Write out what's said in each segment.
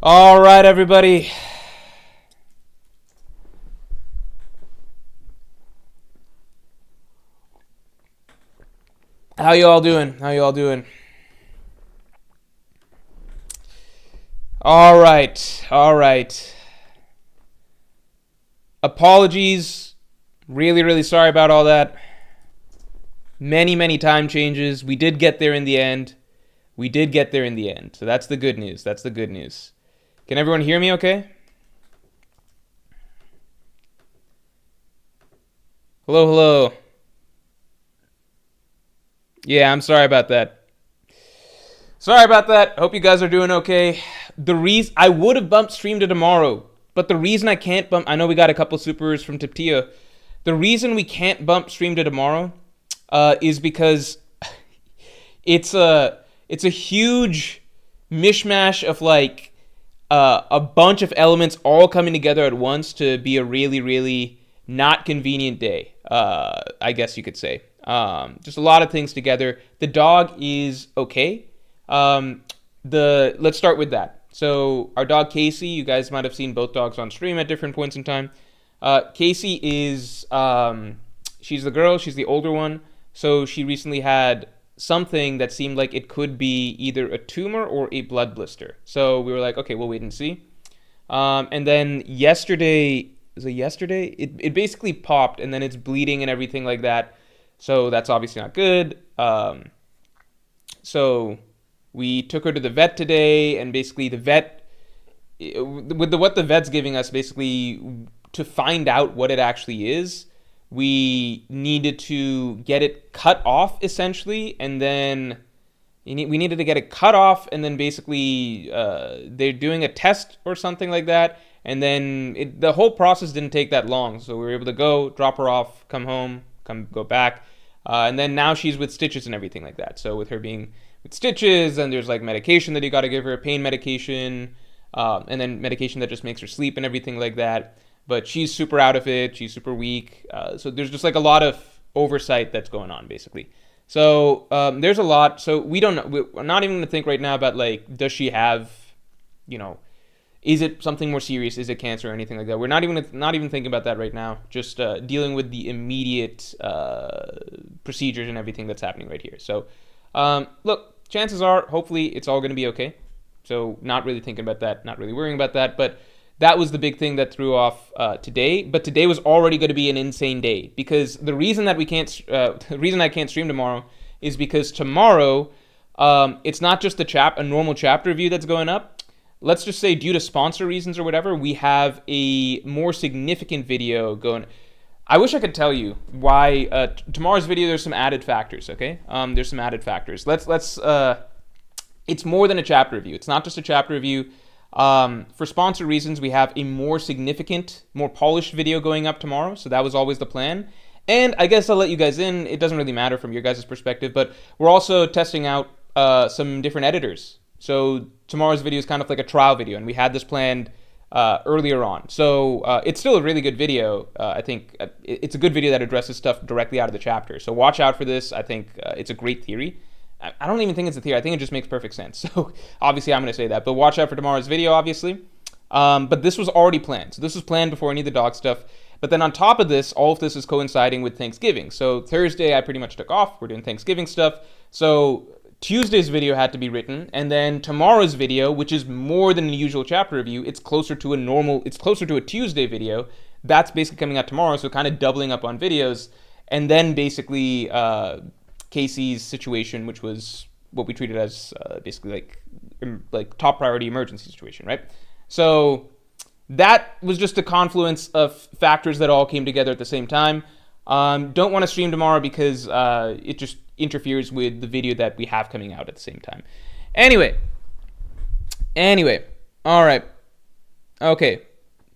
All right, everybody. How you all doing? All right. Apologies. Really sorry about all that. Many time changes. We did get there in the end. So that's the good news. Can everyone hear me okay? Hello. Yeah, I'm sorry about that. Hope you guys are doing okay. I would have bumped stream to tomorrow, but the reason I can't bump, I know we got a couple supers from Tiptia. The reason we can't bump stream to tomorrow is because it's a huge mishmash of like a bunch of elements all coming together at once to be a really not convenient day. I guess you could say. Just a lot of things together. The dog is okay. Let's start with that. So our dog Casey, you guys might have seen both dogs on stream at different points in time. Casey is she's the girl. She's the older one. So she recently had something that seemed like it could be either a tumor or a blood blister. So we were like, okay, we'll wait and see. And then yesterday, it basically popped, and then it's bleeding and everything like that. So that's obviously not good. So we took her to the vet today, and basically the vet, what the vet's giving us, basically to find out what it actually is, we needed to get it cut off essentially, and then we needed to get it cut off, and then basically they're doing a test or something like that, and then the whole process didn't take that long. So we were able to go, drop her off, come home, go back, and then now she's with stitches and everything like that. So with her being with stitches, and there's like medication that you got to give her, pain medication, and then medication that just makes her sleep and everything like that. But she's super out of it. She's super weak. So there's just like a lot of oversight that's going on, basically. So there's a lot. So we don't know. We're not even going to think right now about like, does she have, is it something more serious? Is it cancer or anything like that? We're not even thinking about that right now. Just dealing with the immediate procedures and everything that's happening right here. So look, chances are, hopefully, it's all going to be okay. So not really thinking about that, not really worrying about that. But that was the big thing that threw off today. But today was already going to be an insane day, because the reason that the reason I can't stream tomorrow is because tomorrow it's not just a normal chapter review that's going up. Let's just say, due to sponsor reasons or whatever, we have a more significant video going. I wish I could tell you why tomorrow's video. There's some added factors. Okay, there's some added factors. Let's. It's more than a chapter review. It's not just a chapter review. For sponsor reasons, we have a more significant, more polished video going up tomorrow. So that was always the plan. And I guess I'll let you guys in. It doesn't really matter from your guys' perspective, but we're also testing out some different editors. So tomorrow's video is kind of like a trial video, and we had this planned earlier on. So it's still a really good video. I think it's a good video that addresses stuff directly out of the chapter. So watch out for this. I think it's a great theory. I don't even think it's a theory. I think it just makes perfect sense. So obviously I'm going to say that. But watch out for tomorrow's video, obviously. But this was already planned. So this was planned before any of the dog stuff. But then on top of this, all of this is coinciding with Thanksgiving. So Thursday I pretty much took off. We're doing Thanksgiving stuff. So Tuesday's video had to be written. And then tomorrow's video, which is more than a usual chapter review, it's closer to a Tuesday video. That's basically coming out tomorrow. So kind of doubling up on videos. And then basically Casey's situation, which was what we treated as basically like top priority emergency situation, right? So that was just a confluence of factors that all came together at the same time. Don't want to stream tomorrow because it just interferes with the video that we have coming out at the same time. Anyway, all right, okay.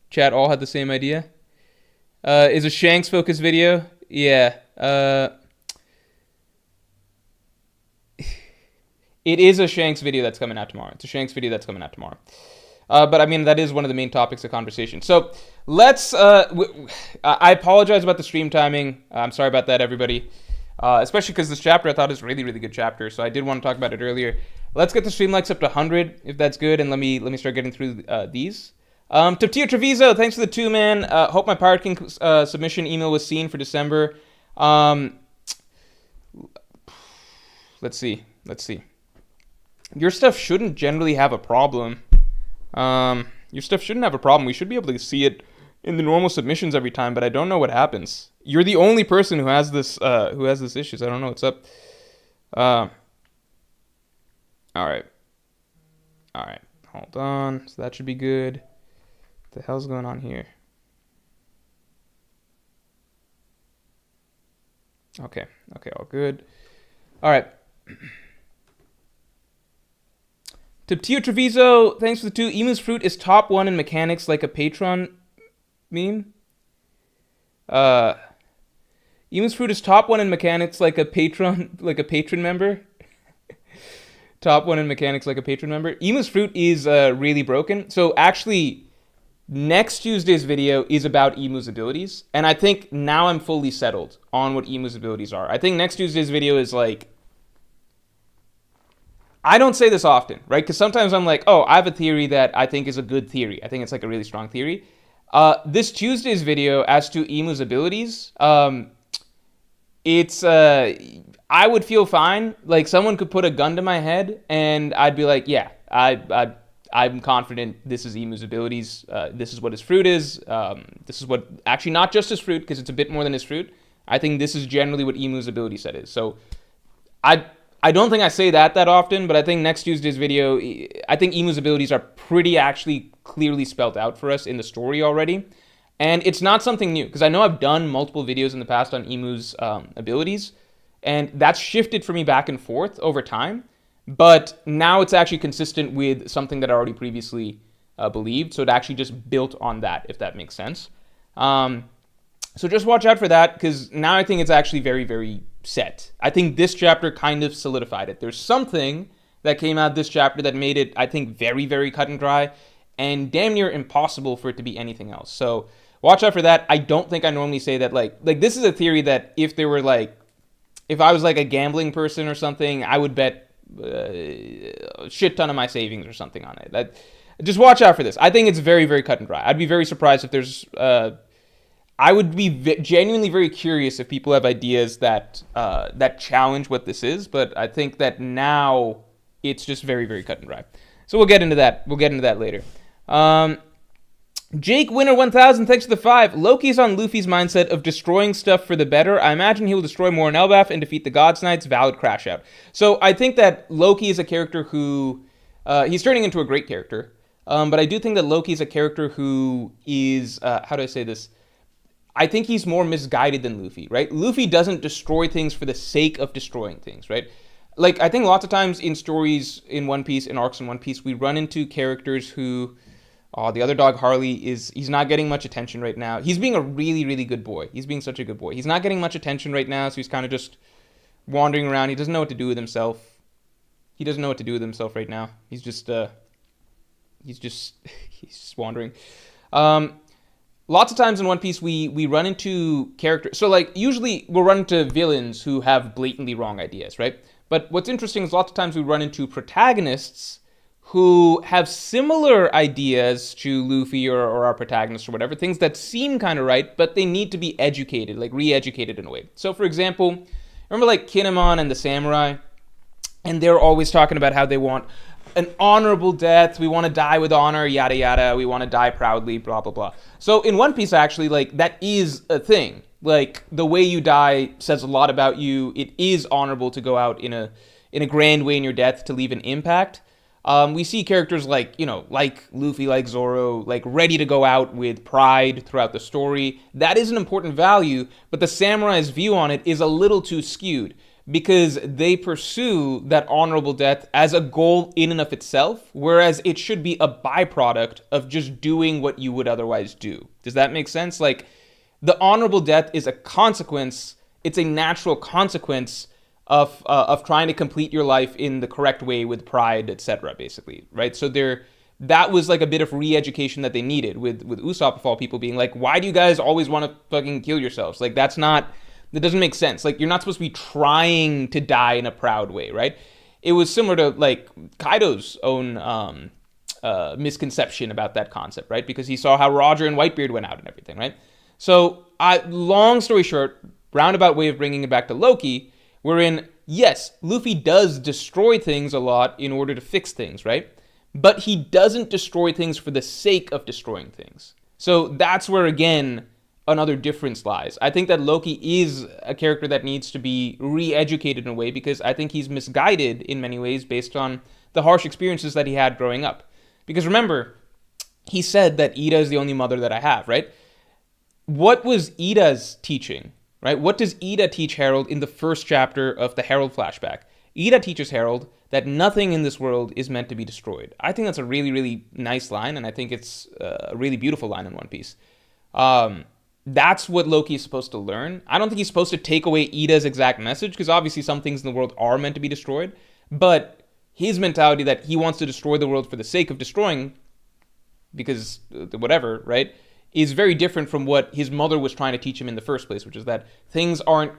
Chat all had the same idea. Is a Shanks focused video? Yeah. It is a Shanks video that's coming out tomorrow. But I mean, that is one of the main topics of conversation. So let's, I apologize about the stream timing. I'm sorry about that, everybody. especially because this chapter I thought is a really, really good chapter. So I did want to talk about it earlier. Let's get the stream likes up to 100 if that's good, and let me start getting through these. Taptia Treviso, thanks for the 2, man. Hope my Pirate King submission email was seen for December. Let's see. Your stuff shouldn't generally have a problem. Your stuff shouldn't have a problem. We should be able to see it in the normal submissions every time, but I don't know what happens. You're the only person who has this issue. So I don't know what's up. All right. Hold on. So that should be good. What the hell's going on here? Okay, all good. All right. Taptio Treviso, thanks for the 2. Emu's fruit is top 1 in mechanics like a patron meme. Emu's fruit is top 1 in mechanics like a patron member. Top 1 in mechanics like a patron member. Emu's fruit is really broken. So actually, next Tuesday's video is about Emu's abilities, and I think now I'm fully settled on what Emu's abilities are. I think next Tuesday's video is like, I don't say this often, right? Because sometimes I'm like, oh, I have a theory that I think is a good theory. I think it's like a really strong theory. This Tuesday's video as to Emu's abilities, it's I would feel fine. Like someone could put a gun to my head and I'd be like, yeah, I'm confident this is Emu's abilities. This is what his fruit is. This is what, actually not just his fruit, because it's a bit more than his fruit. I think this is generally what Emu's ability set is. So I don't think I say that often, but I think next Tuesday's video, I think Emu's abilities are pretty actually clearly spelled out for us in the story already. And it's not something new, because I know I've done multiple videos in the past on Emu's abilities, and that's shifted for me back and forth over time. But now it's actually consistent with something that I already previously believed, so it actually just built on that, if that makes sense. So just watch out for that, because now I think it's actually very, very set. I think this chapter kind of solidified it. There's something that came out this chapter that made it, I think, very, very cut and dry, and damn near impossible for it to be anything else. So watch out for that. I don't think I normally say that, like this is a theory that if I was like a gambling person or something, I would bet a shit ton of my savings or something on it. Just watch out for this. I think it's very, very cut and dry. I'd be very surprised if there's I would be genuinely very curious if people have ideas that challenge what this is, but I think that now it's just very, very cut and dry. So we'll get into that. We'll get into that later. Jake Winner 1000, thanks for the 5. Loki's on Luffy's mindset of destroying stuff for the better. I imagine he will destroy more in Elbaf and defeat the God's Knights. Valid crash out. So I think that Loki is a character who he's turning into a great character. But I do think that Loki is a character who is how do I say this? I think he's more misguided than Luffy, right? Luffy doesn't destroy things for the sake of destroying things, right? Like, I think lots of times in stories in One Piece, in arcs in One Piece, we run into characters who, the other dog, Harley, he's not getting much attention right now. He's being a really, really good boy. He's being such a good boy. He's not getting much attention right now, so he's kind of just wandering around. He doesn't know what to do with himself. He doesn't know what to do with himself right now. He's just wandering. Lots of times in One Piece, we run into characters. So, like, usually we'll run into villains who have blatantly wrong ideas, right? But what's interesting is lots of times we run into protagonists who have similar ideas to Luffy or our protagonist or whatever, things that seem kind of right, but they need to be educated, like re-educated in a way. So, for example, remember, like, Kinemon and the samurai? And they're always talking about how they want an honorable death, we want to die with honor, yada yada, we want to die proudly, blah blah blah. So in One Piece, actually, like, that is a thing. Like, the way you die says a lot about you. It is honorable to go out in a grand way in your death to leave an impact. We see characters like Luffy, like Zoro, like ready to go out with pride throughout the story. That is an important value, but the samurai's view on it is a little too skewed, because they pursue that honorable death as a goal in and of itself, whereas it should be a byproduct of just doing what you would otherwise do. Does that make sense? Like, the honorable death is a consequence. It's a natural consequence of trying to complete your life in the correct way with pride, etc., basically, right? So that was like a bit of re-education that they needed with Usopp, of all people, being like, why do you guys always want to fucking kill yourselves? Like, that's not That doesn't make sense. Like, you're not supposed to be trying to die in a proud way, right? It was similar to, like, Kaido's own misconception about that concept, right? Because he saw how Roger and Whitebeard went out and everything, right? So, long story short, roundabout way of bringing it back to Loki, wherein, yes, Luffy does destroy things a lot in order to fix things, right? But he doesn't destroy things for the sake of destroying things. So that's where, again, another difference lies. I think that Loki is a character that needs to be re-educated in a way, because I think he's misguided in many ways based on the harsh experiences that he had growing up. Because remember, he said that Ida is the only mother that I have, right? What was Ida's teaching, right? What does Ida teach Harold in the first chapter of the Harold flashback? Ida teaches Harold that nothing in this world is meant to be destroyed. I think that's a really, really nice line, and I think it's a really beautiful line in One Piece. That's what Loki is supposed to learn. I don't think he's supposed to take away Ida's exact message, because obviously some things in the world are meant to be destroyed, but his mentality that he wants to destroy the world for the sake of destroying, because whatever, right, is very different from what his mother was trying to teach him in the first place, which is that things aren't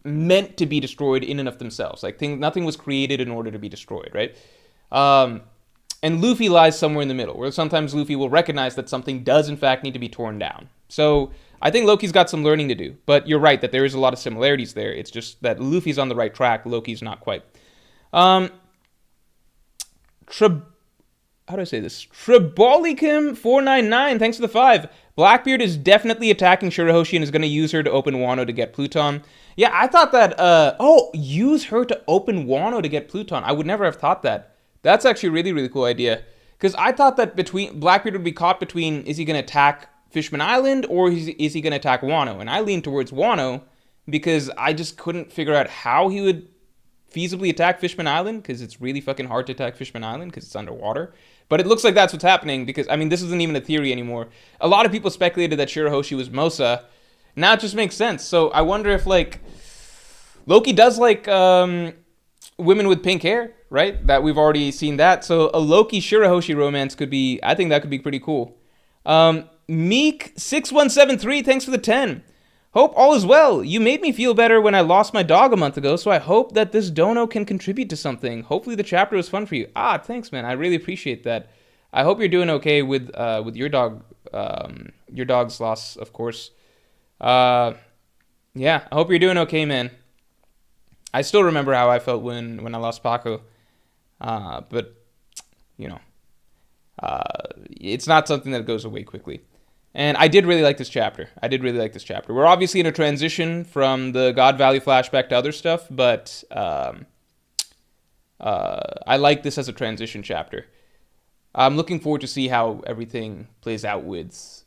meant to be destroyed in and of themselves. Like, nothing was created in order to be destroyed, right? And Luffy lies somewhere in the middle, where sometimes Luffy will recognize that something does in fact need to be torn down. So I think Loki's got some learning to do, but you're right that there is a lot of similarities there. It's just that Luffy's on the right track, Loki's not quite. How do I say this? Tribolicum499, thanks for the 5. Blackbeard is definitely attacking Shirahoshi and is going to use her to open Wano to get Pluton. Yeah, I thought that, use her to open Wano to get Pluton. I would never have thought that. That's actually a really, really cool idea. Because I thought that Blackbeard would be caught between, is he going to attack Fishman Island or is he going to attack Wano? And I lean towards Wano because I just couldn't figure out how he would feasibly attack Fishman Island, because it's really fucking hard to attack Fishman Island because it's underwater. But it looks like that's what's happening, because, I mean, this isn't even a theory anymore. A lot of people speculated that Shirahoshi was Mosa. Now it just makes sense. So I wonder if, like, Loki does like women with pink hair, right? That we've already seen that. So a Loki Shirahoshi romance could be, I think that could be pretty cool. Meek6173, thanks for the 10. Hope all is well. You made me feel better when I lost my dog a month ago, so I hope that this dono can contribute to something. Hopefully the chapter was fun for you. Thanks, man. I really appreciate that. I hope you're doing okay with your dog's loss, of course. Yeah, I hope you're doing okay, man. I still remember how I felt when I lost Paco. But, you know, it's not something that goes away quickly. And I did really like this chapter. We're obviously in a transition from the God Valley flashback to other stuff, but I like this as a transition chapter. I'm looking forward to see how everything plays out with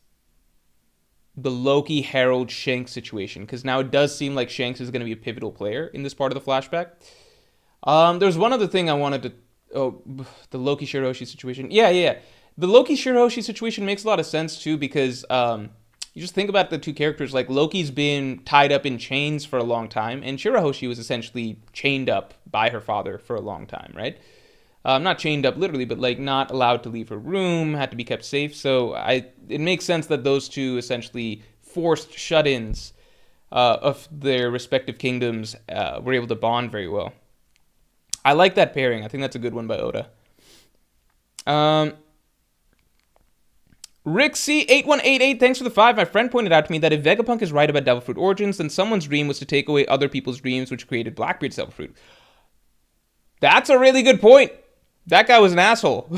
the Loki, Harold, Shanks situation, because now it does seem like Shanks is going to be a pivotal player in this part of the flashback. There's one other thing I wanted to... Oh, the Loki Shirahoshi situation. Yeah. The Loki Shirahoshi situation makes a lot of sense too, because you just think about the two characters. Like, Loki's been tied up in chains for a long time, and Shirahoshi was essentially chained up by her father for a long time, right? Not chained up literally, but like not allowed to leave her room, had to be kept safe. So it makes sense that those two essentially forced shut-ins of their respective kingdoms were able to bond very well. I like that pairing. I think that's a good one by Oda. Rixie8188, thanks for the 5. My friend pointed out to me that if Vegapunk is right about Devil Fruit origins, then someone's dream was to take away other people's dreams, which created Blackbeard's Devil Fruit. That's a really good point. That guy was an asshole.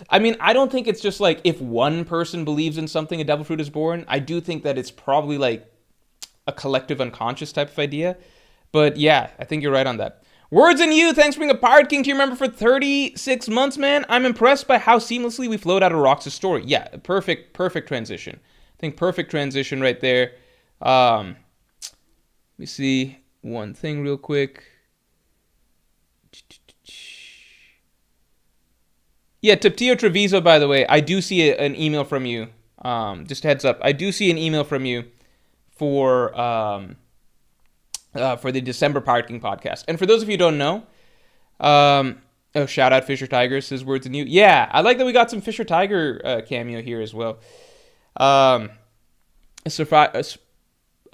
I mean, I don't think it's just like if one person believes in something, a Devil Fruit is born. I do think that it's probably like a collective unconscious type of idea. But yeah, I think you're right on that. Words in You, thanks for being a Pirate King to your member for 36 months, man. I'm impressed by how seamlessly we flowed out of Rox's story. Yeah, perfect transition. I think perfect transition right there. Let me see one thing real quick. Yeah, Tiptio Treviso, by the way, I do see an email from you. Just heads up. I do see an email from you for the December Pirate King podcast. And for those of you who don't know, shout out Fisher Tiger, says Words in You. Yeah, I like that we got some Fisher Tiger cameo here as well.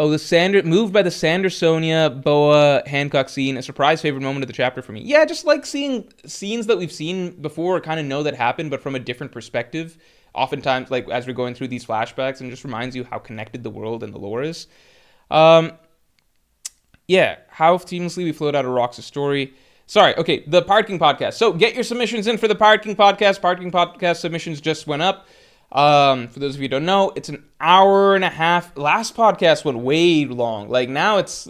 Oh, moved by the Sandersonia Boa Hancock scene, a surprise favorite moment of the chapter for me. Yeah, just like seeing scenes that we've seen before, kind of know that happened, but from a different perspective. Oftentimes, like as we're going through these flashbacks, and just reminds you how connected the world and the lore is. Yeah, how seamlessly we flowed out of Rox's story. Sorry, okay, the Parking Podcast. So get your submissions in for the Parking Podcast. Parking Podcast submissions just went up. For those of you who don't know, it's an hour and a half. Last podcast went way long. Like now it's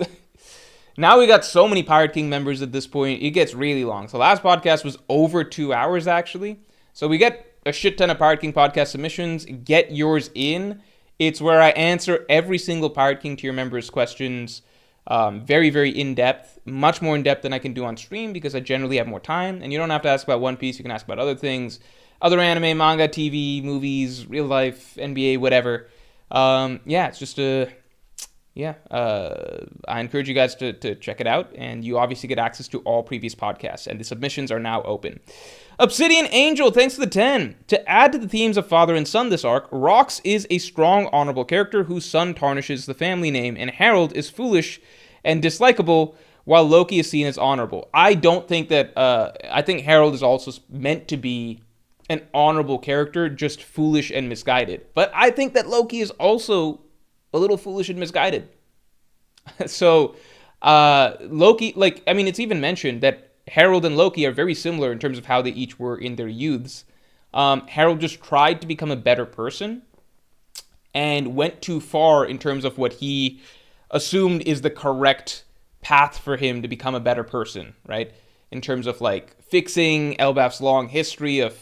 now we got so many Pirate King members at this point. It gets really long. So last podcast was over 2 hours actually. So we get a shit ton of Pirate King podcast submissions. Get yours in. It's where I answer every single Pirate King tier member's questions. Very, very in-depth, much more in-depth than I can do on stream because I generally have more time. And you don't have to ask about One Piece. You can ask about other things. Other anime, manga, TV, movies, real life, NBA, whatever. Yeah, it's just I encourage you guys to check it out. And you obviously get access to all previous podcasts. And the submissions are now open. Obsidian Angel, thanks for the 10. To add to the themes of father and son this arc, Rox is a strong, honorable character whose son tarnishes the family name, and Harold is foolish and dislikable, while Loki is seen as honorable. I don't think that, I think Harold is also meant to be an honorable character, just foolish and misguided. But I think that Loki is also a little foolish and misguided. So, Loki, like, I mean, it's even mentioned that Harold and Loki are very similar in terms of how they each were in their youths. Harold just tried to become a better person and went too far in terms of what he assumed is the correct path for him to become a better person, right? In terms of like fixing Elbaf's long history of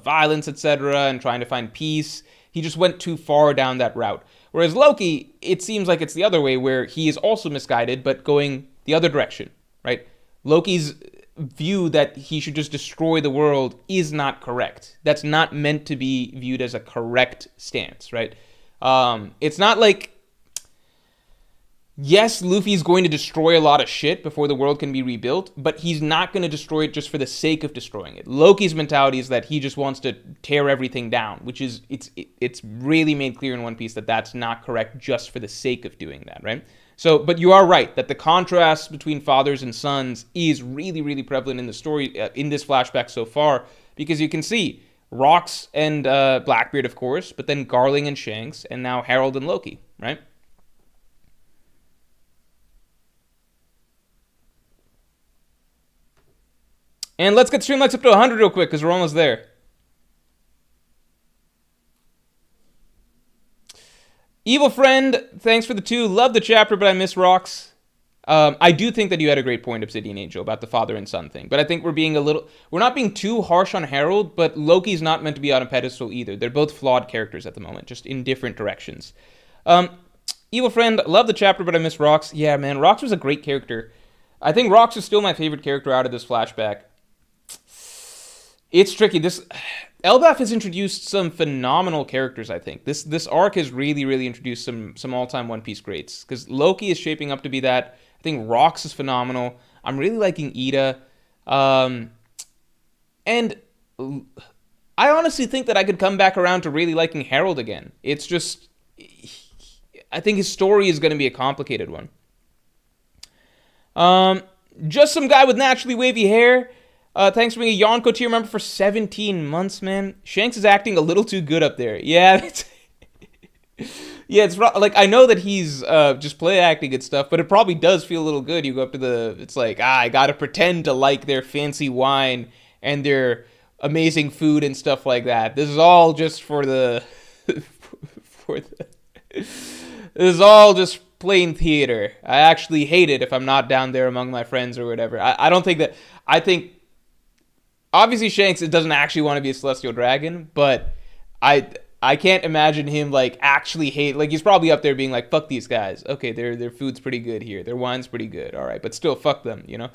violence, etc., and trying to find peace. He just went too far down that route. Whereas Loki, it seems like it's the other way, where he is also misguided, but going the other direction, right? Loki's view that he should just destroy the world is not correct. That's not meant to be viewed as a correct stance, right? It's not like, yes, Luffy's going to destroy a lot of shit before the world can be rebuilt, but he's not going to destroy it just for the sake of destroying it. Loki's mentality is that he just wants to tear everything down, which is, it's really made clear in One Piece that that's not correct just for the sake of doing that, right? So, but you are right that the contrast between fathers and sons is really, really prevalent in the story, in this flashback so far, because you can see Rox and Blackbeard, of course, but then Garling and Shanks, and now Harold and Loki, right? And let's get Streamlights up to 100 real quick, because we're almost there. Evil Friend, thanks for the 2. Love the chapter, but I miss Rox. I do think that you had a great point, Obsidian Angel, about the father and son thing. But I think we're not being too harsh on Harold, but Loki's not meant to be on a pedestal either. They're both flawed characters at the moment, just in different directions. Evil Friend, love the chapter, but I miss Rox. Yeah, man, Rox was a great character. I think Rox is still my favorite character out of this flashback. It's tricky. Elbaf has introduced some phenomenal characters, I think. This arc has really, really introduced some all-time One Piece greats. Because Loki is shaping up to be that. I think Rox is phenomenal. I'm really liking Ida. And I honestly think that I could come back around to really liking Harold again. It's just, I think his story is going to be a complicated one. Just some guy with naturally wavy hair. Thanks for being a Yonko tier member for 17 months, man. Shanks is acting a little too good up there. Yeah, yeah, it's like, I know that he's just play acting and stuff, but it probably does feel a little good. You go up to it's like, I gotta pretend to like their fancy wine and their amazing food and stuff like that. This is all just this is all just plain theater. I actually hate it if I'm not down there among my friends or whatever. I don't think that, I think, obviously Shanks doesn't actually want to be a celestial dragon, but I can't imagine him like actually hate, like he's probably up there being like, fuck these guys. Okay, their food's pretty good here. Their wine's pretty good. All right, but still fuck them, you know?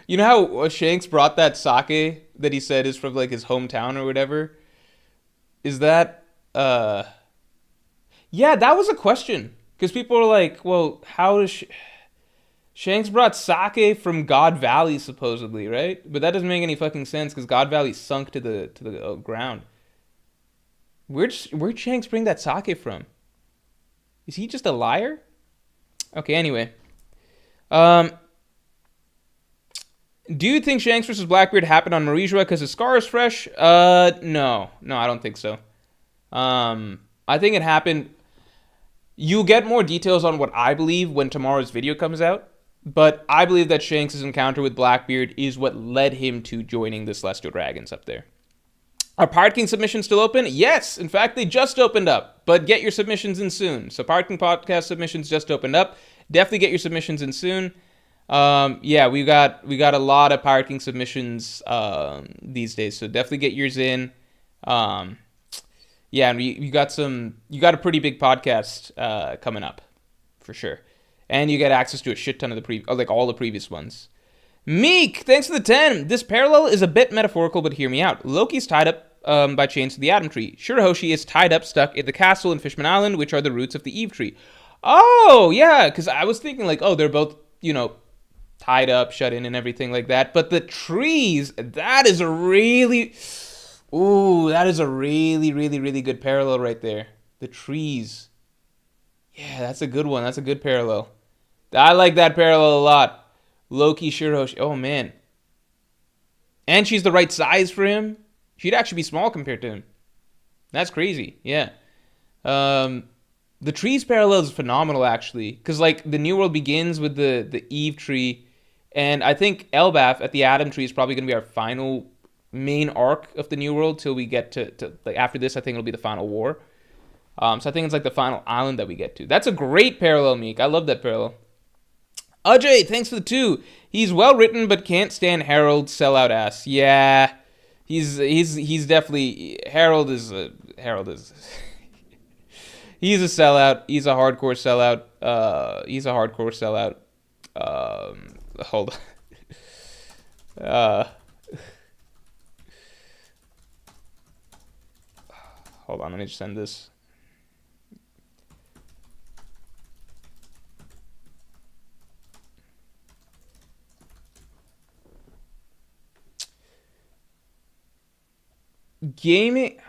You know how Shanks brought that sake that he said is from like his hometown or whatever? Is that yeah, that was a question. Because people are like, well, how does Shanks brought sake from God Valley, supposedly, right? But that doesn't make any fucking sense, because God Valley sunk to the ground. Where'd Shanks bring that sake from? Is he just a liar? Okay, anyway. Do you think Shanks versus Blackbeard happened on Marijua because his scar is fresh? No, I don't think so. I think it happened. You'll get more details on what I believe when tomorrow's video comes out, but I believe that Shanks' encounter with Blackbeard is what led him to joining the Celestial Dragons up there. Are Pirate King submissions still open? Yes, in fact, they just opened up, but get your submissions in soon. So Pirate King podcast submissions just opened up. Definitely get your submissions in soon. Yeah, we got a lot of Pirate King submissions these days, so definitely get yours in. Yeah, and you got a pretty big podcast coming up for sure, and you get access to a shit ton of all the previous ones. Meek, thanks for the 10. This parallel is a bit metaphorical, but hear me out. Loki's tied up by chains to the Atom Tree. Shirahoshi is tied up, stuck in the castle in Fishman Island, which are the roots of the Eve Tree. Oh yeah, because I was thinking they're both tied up, shut in, and everything like that. But the trees, that is a really, really good parallel right there. The trees. Yeah, that's a good one. That's a good parallel. I like that parallel a lot. Loki, Shirahoshi. Oh, man. And she's the right size for him. She'd actually be small compared to him. That's crazy. Yeah. The trees parallel is phenomenal, actually. Because, the New World begins with the Eve Tree. And I think Elbaf at the Atom Tree is probably going to be our final main arc of the New World till we get to after this, I think it'll be the final war. So I think it's the final island that we get to. That's a great parallel, Meek. I love that parallel. Ajay, thanks for the 2. He's well written, but can't stand Harold's sellout ass. Yeah, he's definitely Harold is he's a sellout. He's a hardcore sellout. Hold on. Hold on, let me just send this. Gaming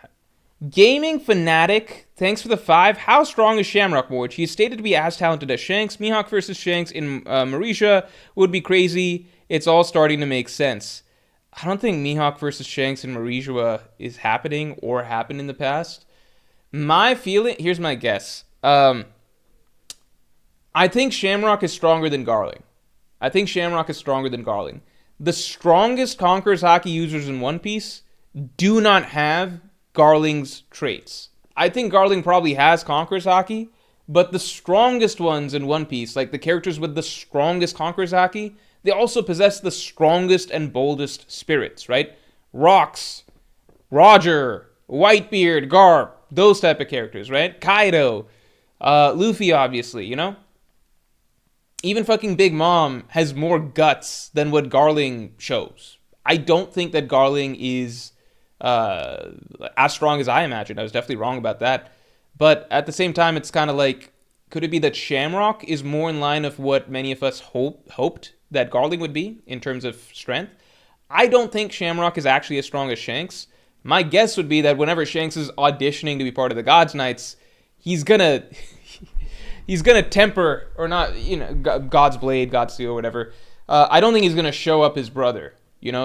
Fanatic, thanks for the 5. How strong is Shamrock Morge? He is stated to be as talented as Shanks. Mihawk versus Shanks in Marisha would be crazy. It's all starting to make sense. I don't think Mihawk versus Shanks in Marisha is happening or happened in the past. My feeling, here's my guess. I think Shamrock is stronger than Garling. The strongest Conqueror's Haki users in One Piece do not have Garling's traits. I think Garling probably has Conqueror's Haki, but the strongest ones in One Piece, the characters with the strongest Conqueror's Haki, they also possess the strongest and boldest spirits, right? Rox, Roger, Whitebeard, Garp, those type of characters, right? Kaido, Luffy, obviously, Even fucking Big Mom has more guts than what Garling shows. I don't think that Garling is as strong as I imagined. I was definitely wrong about that. But at the same time, it's kind of could it be that Shamrock is more in line of what many of us hoped that Garling would be in terms of strength? I don't think Shamrock is actually as strong as Shanks. My guess would be that whenever Shanks is auditioning to be part of the Gods Knights, he's gonna temper, or not, God's Blade, God's Steel, whatever. I don't think he's gonna show up his brother,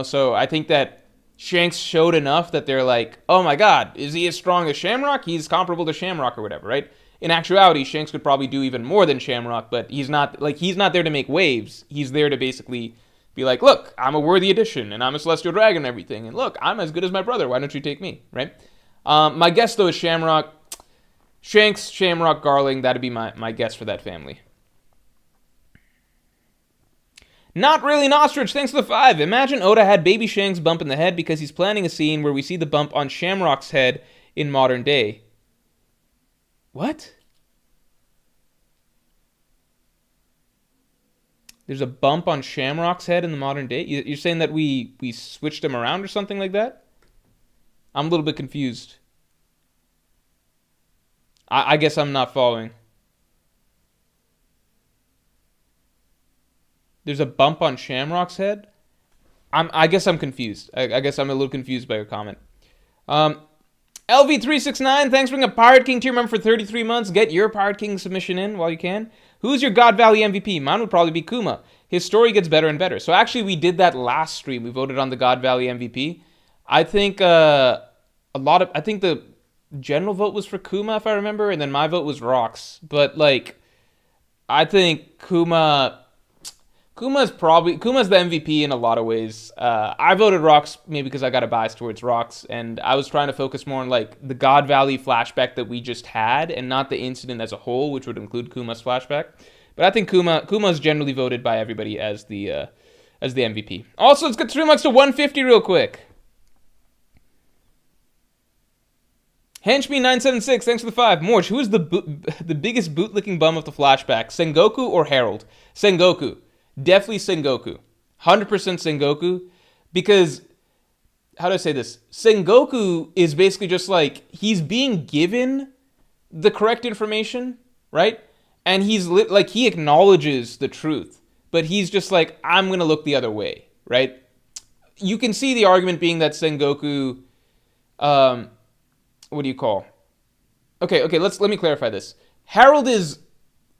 So I think that Shanks showed enough that they're oh my god, is he as strong as Shamrock? He's comparable to Shamrock or whatever, right? In actuality, Shanks could probably do even more than Shamrock, but he's not there to make waves. He's there to basically be look, I'm a worthy addition, and I'm a Celestial Dragon and everything, and look, I'm as good as my brother, why don't you take me, right? My guess, though, is Shamrock. Shanks, Shamrock, Garling, that'd be my guess for that family. Not really Nostrich, thanks for the 5. Imagine Oda had baby Shanks bump in the head because he's planning a scene where we see the bump on Shamrock's head in modern day. What? There's a bump on Shamrock's head in the modern day? You're saying that we switched him around or something like that? I'm a little bit confused. I guess I'm not following. There's a bump on Shamrock's head? I guess I'm confused. I guess I'm a little confused by your comment. LV369, thanks for bringing a Pirate King tier member for 33 months. Get your Pirate King submission in while you can. Who's your God Valley MVP? Mine would probably be Kuma. His story gets better and better. So actually, we did that last stream. We voted on the God Valley MVP. I think I think the general vote was for Kuma, if I remember, and then my vote was Rox. But like, I think Kuma's the MVP in a lot of ways. I voted Rox maybe because I got a bias towards Rox, and I was trying to focus more on like the God Valley flashback that we just had, and not the incident as a whole, which would include Kuma's flashback. But I think Kuma's generally voted by everybody as the MVP. Also, let's get 3 months to 150 real quick. Henchme976, thanks for the 5. Morch, who is the biggest bootlicking bum of the flashback? Sengoku or Harold? Sengoku. Definitely Sengoku. 100% Sengoku. Because, how do I say this? Sengoku is basically just like, he's being given the correct information, right? And he acknowledges the truth. But he's just like, I'm going to look the other way, right? You can see the argument being that Sengoku, what do you call? Okay, let me clarify this. Harold is,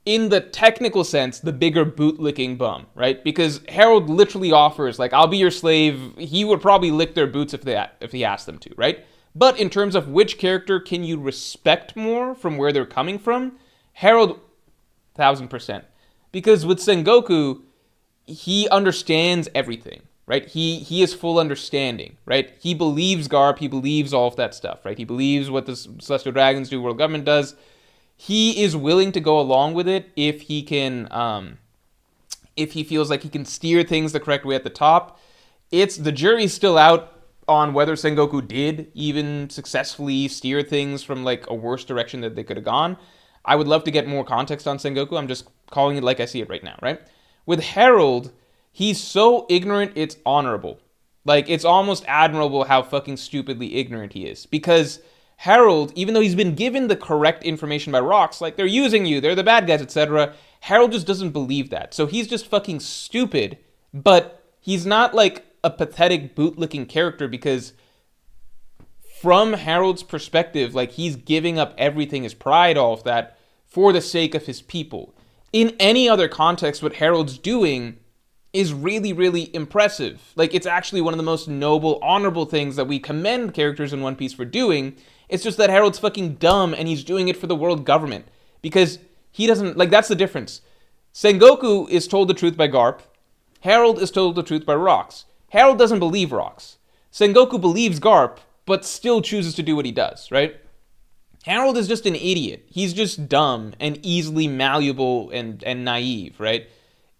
in the technical sense, the bigger bootlicking bum, right? Because Harold literally offers, like, I'll be your slave. He would probably lick their boots if he asked them to, right? But in terms of which character can you respect more from where they're coming from, Harold, 1000%. Because with Sengoku, he understands everything, right? He is full understanding, right? He believes Garp, he believes all of that stuff, right? He believes what the Celestial Dragons do, world government does. He is willing to go along with it if he can, if he feels like he can steer things the correct way at the top. The jury's still out on whether Sengoku did even successfully steer things from like a worse direction that they could have gone. I would love to get more context on Sengoku. I'm just calling it like I see it right now, right? With Harold, he's so ignorant, it's honorable. Like, it's almost admirable how fucking stupidly ignorant he is. Because Harold, even though he's been given the correct information by Rox, like, they're using you, they're the bad guys, etc., Harold just doesn't believe that. So he's just fucking stupid, but he's not, like, a pathetic bootlicking character because from Harold's perspective, like, he's giving up everything, his pride, all of that, for the sake of his people. In any other context, what Harold's doing is really, really impressive. Like, it's actually one of the most noble, honorable things that we commend characters in One Piece for doing. It's just that Harold's fucking dumb, and he's doing it for the world government. Because he doesn't, like, that's the difference. Sengoku is told the truth by Garp. Harold is told the truth by Rox. Harold doesn't believe Rox. Sengoku believes Garp, but still chooses to do what he does, right? Harold is just an idiot. He's just dumb and easily malleable and naive, right?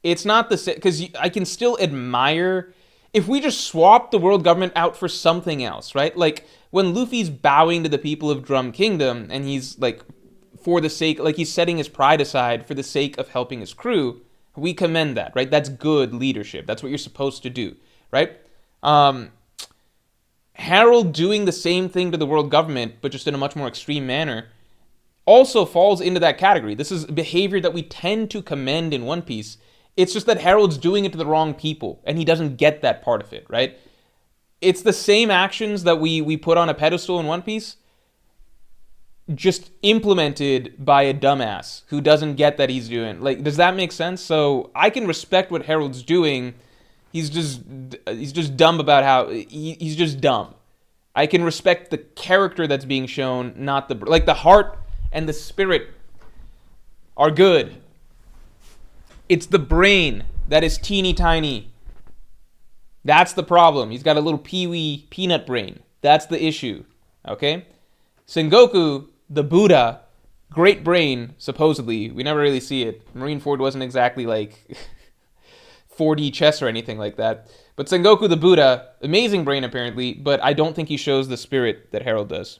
It's not the same, because I can still admire, if we just swap the world government out for something else, right? Like, when Luffy's bowing to the people of Drum Kingdom, and he's, like, for the sake, like, he's setting his pride aside for the sake of helping his crew, we commend that, right? That's good leadership. That's what you're supposed to do, right? Harold doing the same thing to the world government, but just in a much more extreme manner, also falls into that category. This is behavior that we tend to commend in One Piece. It's just that Harold's doing it to the wrong people, and he doesn't get that part of it, right? It's the same actions that we put on a pedestal in One Piece, just implemented by a dumbass who doesn't get that he's doing. Like, does that make sense? So I can respect what Harold's doing. He's just dumb about how he's just dumb. I can respect the character that's being shown, not the heart and the spirit are good. It's the brain that is teeny tiny. That's the problem. He's got a little peewee peanut brain. That's the issue. Okay? Sengoku, the Buddha, great brain, supposedly. We never really see it. Marineford wasn't exactly like 4D chess or anything like that. But Sengoku, the Buddha, amazing brain apparently, but I don't think he shows the spirit that Harold does.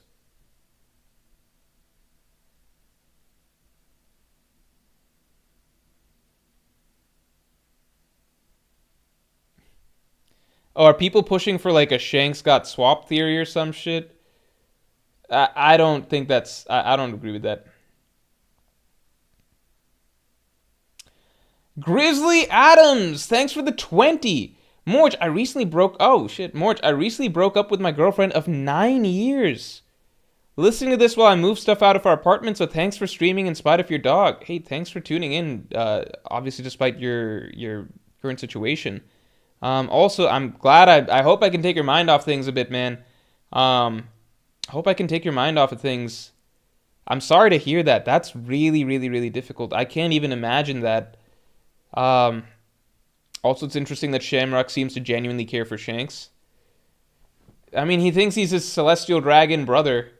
Oh, are people pushing for like a Shanks got swapped theory or some shit? I don't think that's... I don't agree with that. Grizzly Adams, thanks for the 20. Morch, I recently broke... Oh, shit. Morch, I recently broke up with my girlfriend of 9 years. Listening to this while I move stuff out of our apartment, so thanks for streaming in spite of your dog. Hey, thanks for tuning in, obviously despite your current situation. Also, I'm glad I hope I can take your mind off things a bit, man. I hope I can take your mind off of things. I'm sorry to hear that. That's really, really, really difficult. I can't even imagine that. Also, it's interesting that Shamrock seems to genuinely care for Shanks. I mean, he thinks he's his celestial dragon brother.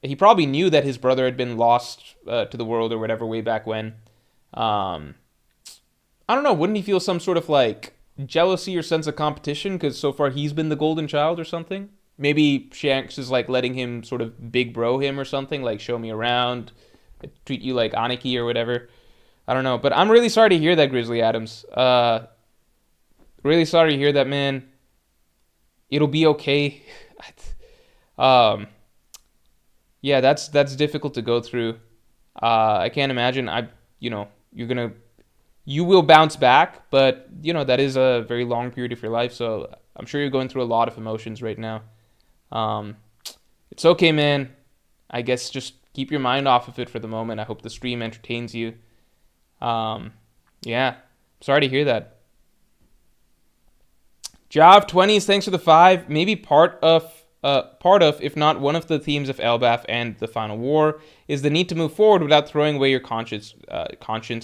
He probably knew that his brother had been lost to the world or whatever way back when. I don't know. Wouldn't he feel some sort of like jealousy or sense of competition because so far he's been the golden child or something? Maybe Shanks is like letting him sort of big bro him or something, like show me around, treat you like Aniki or whatever. I don't know. But I'm really sorry to hear that, Grizzly Adams. Really sorry to hear that, man. It'll be okay. Yeah, that's difficult to go through. I can't imagine. You will bounce back, but that is a very long period of your life. So I'm sure you're going through a lot of emotions right now. It's okay, man. I guess just keep your mind off of it for the moment. I hope the stream entertains you. Yeah, sorry to hear that. Jav 20s, thanks for the 5. Maybe part of, if not one of the themes of Elbaf and the Final War, is the need to move forward without throwing away your conscience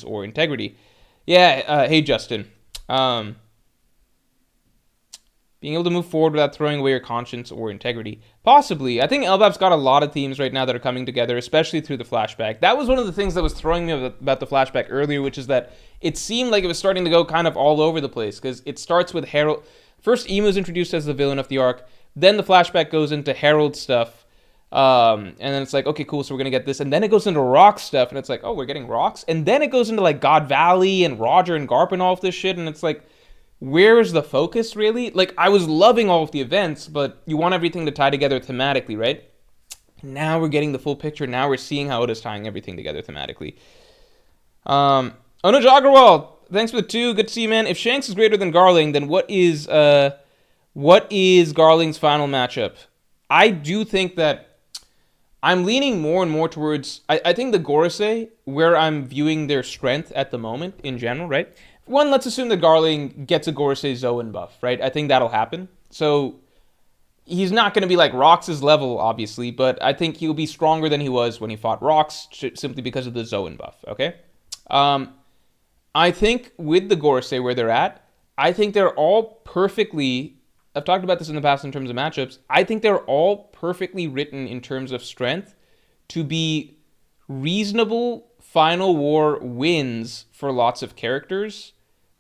or integrity. Yeah, hey Justin. Being able to move forward without throwing away your conscience or integrity. Possibly. I think Elbaf's got a lot of themes right now that are coming together, especially through the flashback. That was one of the things that was throwing me about the flashback earlier, which is that it seemed like it was starting to go kind of all over the place, because it starts with Harold. First, Emu's introduced as the villain of the arc, then the flashback goes into Harold stuff, and then it's like, okay, cool, so we're gonna get this, and then it goes into Rox stuff, and it's like, oh, we're getting Rox? And then it goes into, like, God Valley and Roger and Garp and all of this shit, and it's like, where is the focus, really? Like, I was loving all of the events, but you want everything to tie together thematically, right? Now we're getting the full picture. Now we're seeing how it is tying everything together thematically. Anuj Agarwal, thanks for the 2. Good to see you, man. If Shanks is greater than Garling, then what is Garling's final matchup? I do think that I'm leaning more and more towards... I think the Gorosei, where I'm viewing their strength at the moment in general, right? One, let's assume that Garling gets a Gorosei Zoan buff, right? I think that'll happen. So he's not going to be like Rox's level, obviously, but I think he'll be stronger than he was when he fought Rox simply because of the Zoan buff, okay? I think with the Gorosei where they're at, I think they're all perfectly... I've talked about this in the past in terms of matchups. I think they're all perfectly written in terms of strength to be reasonable Final War wins for lots of characters.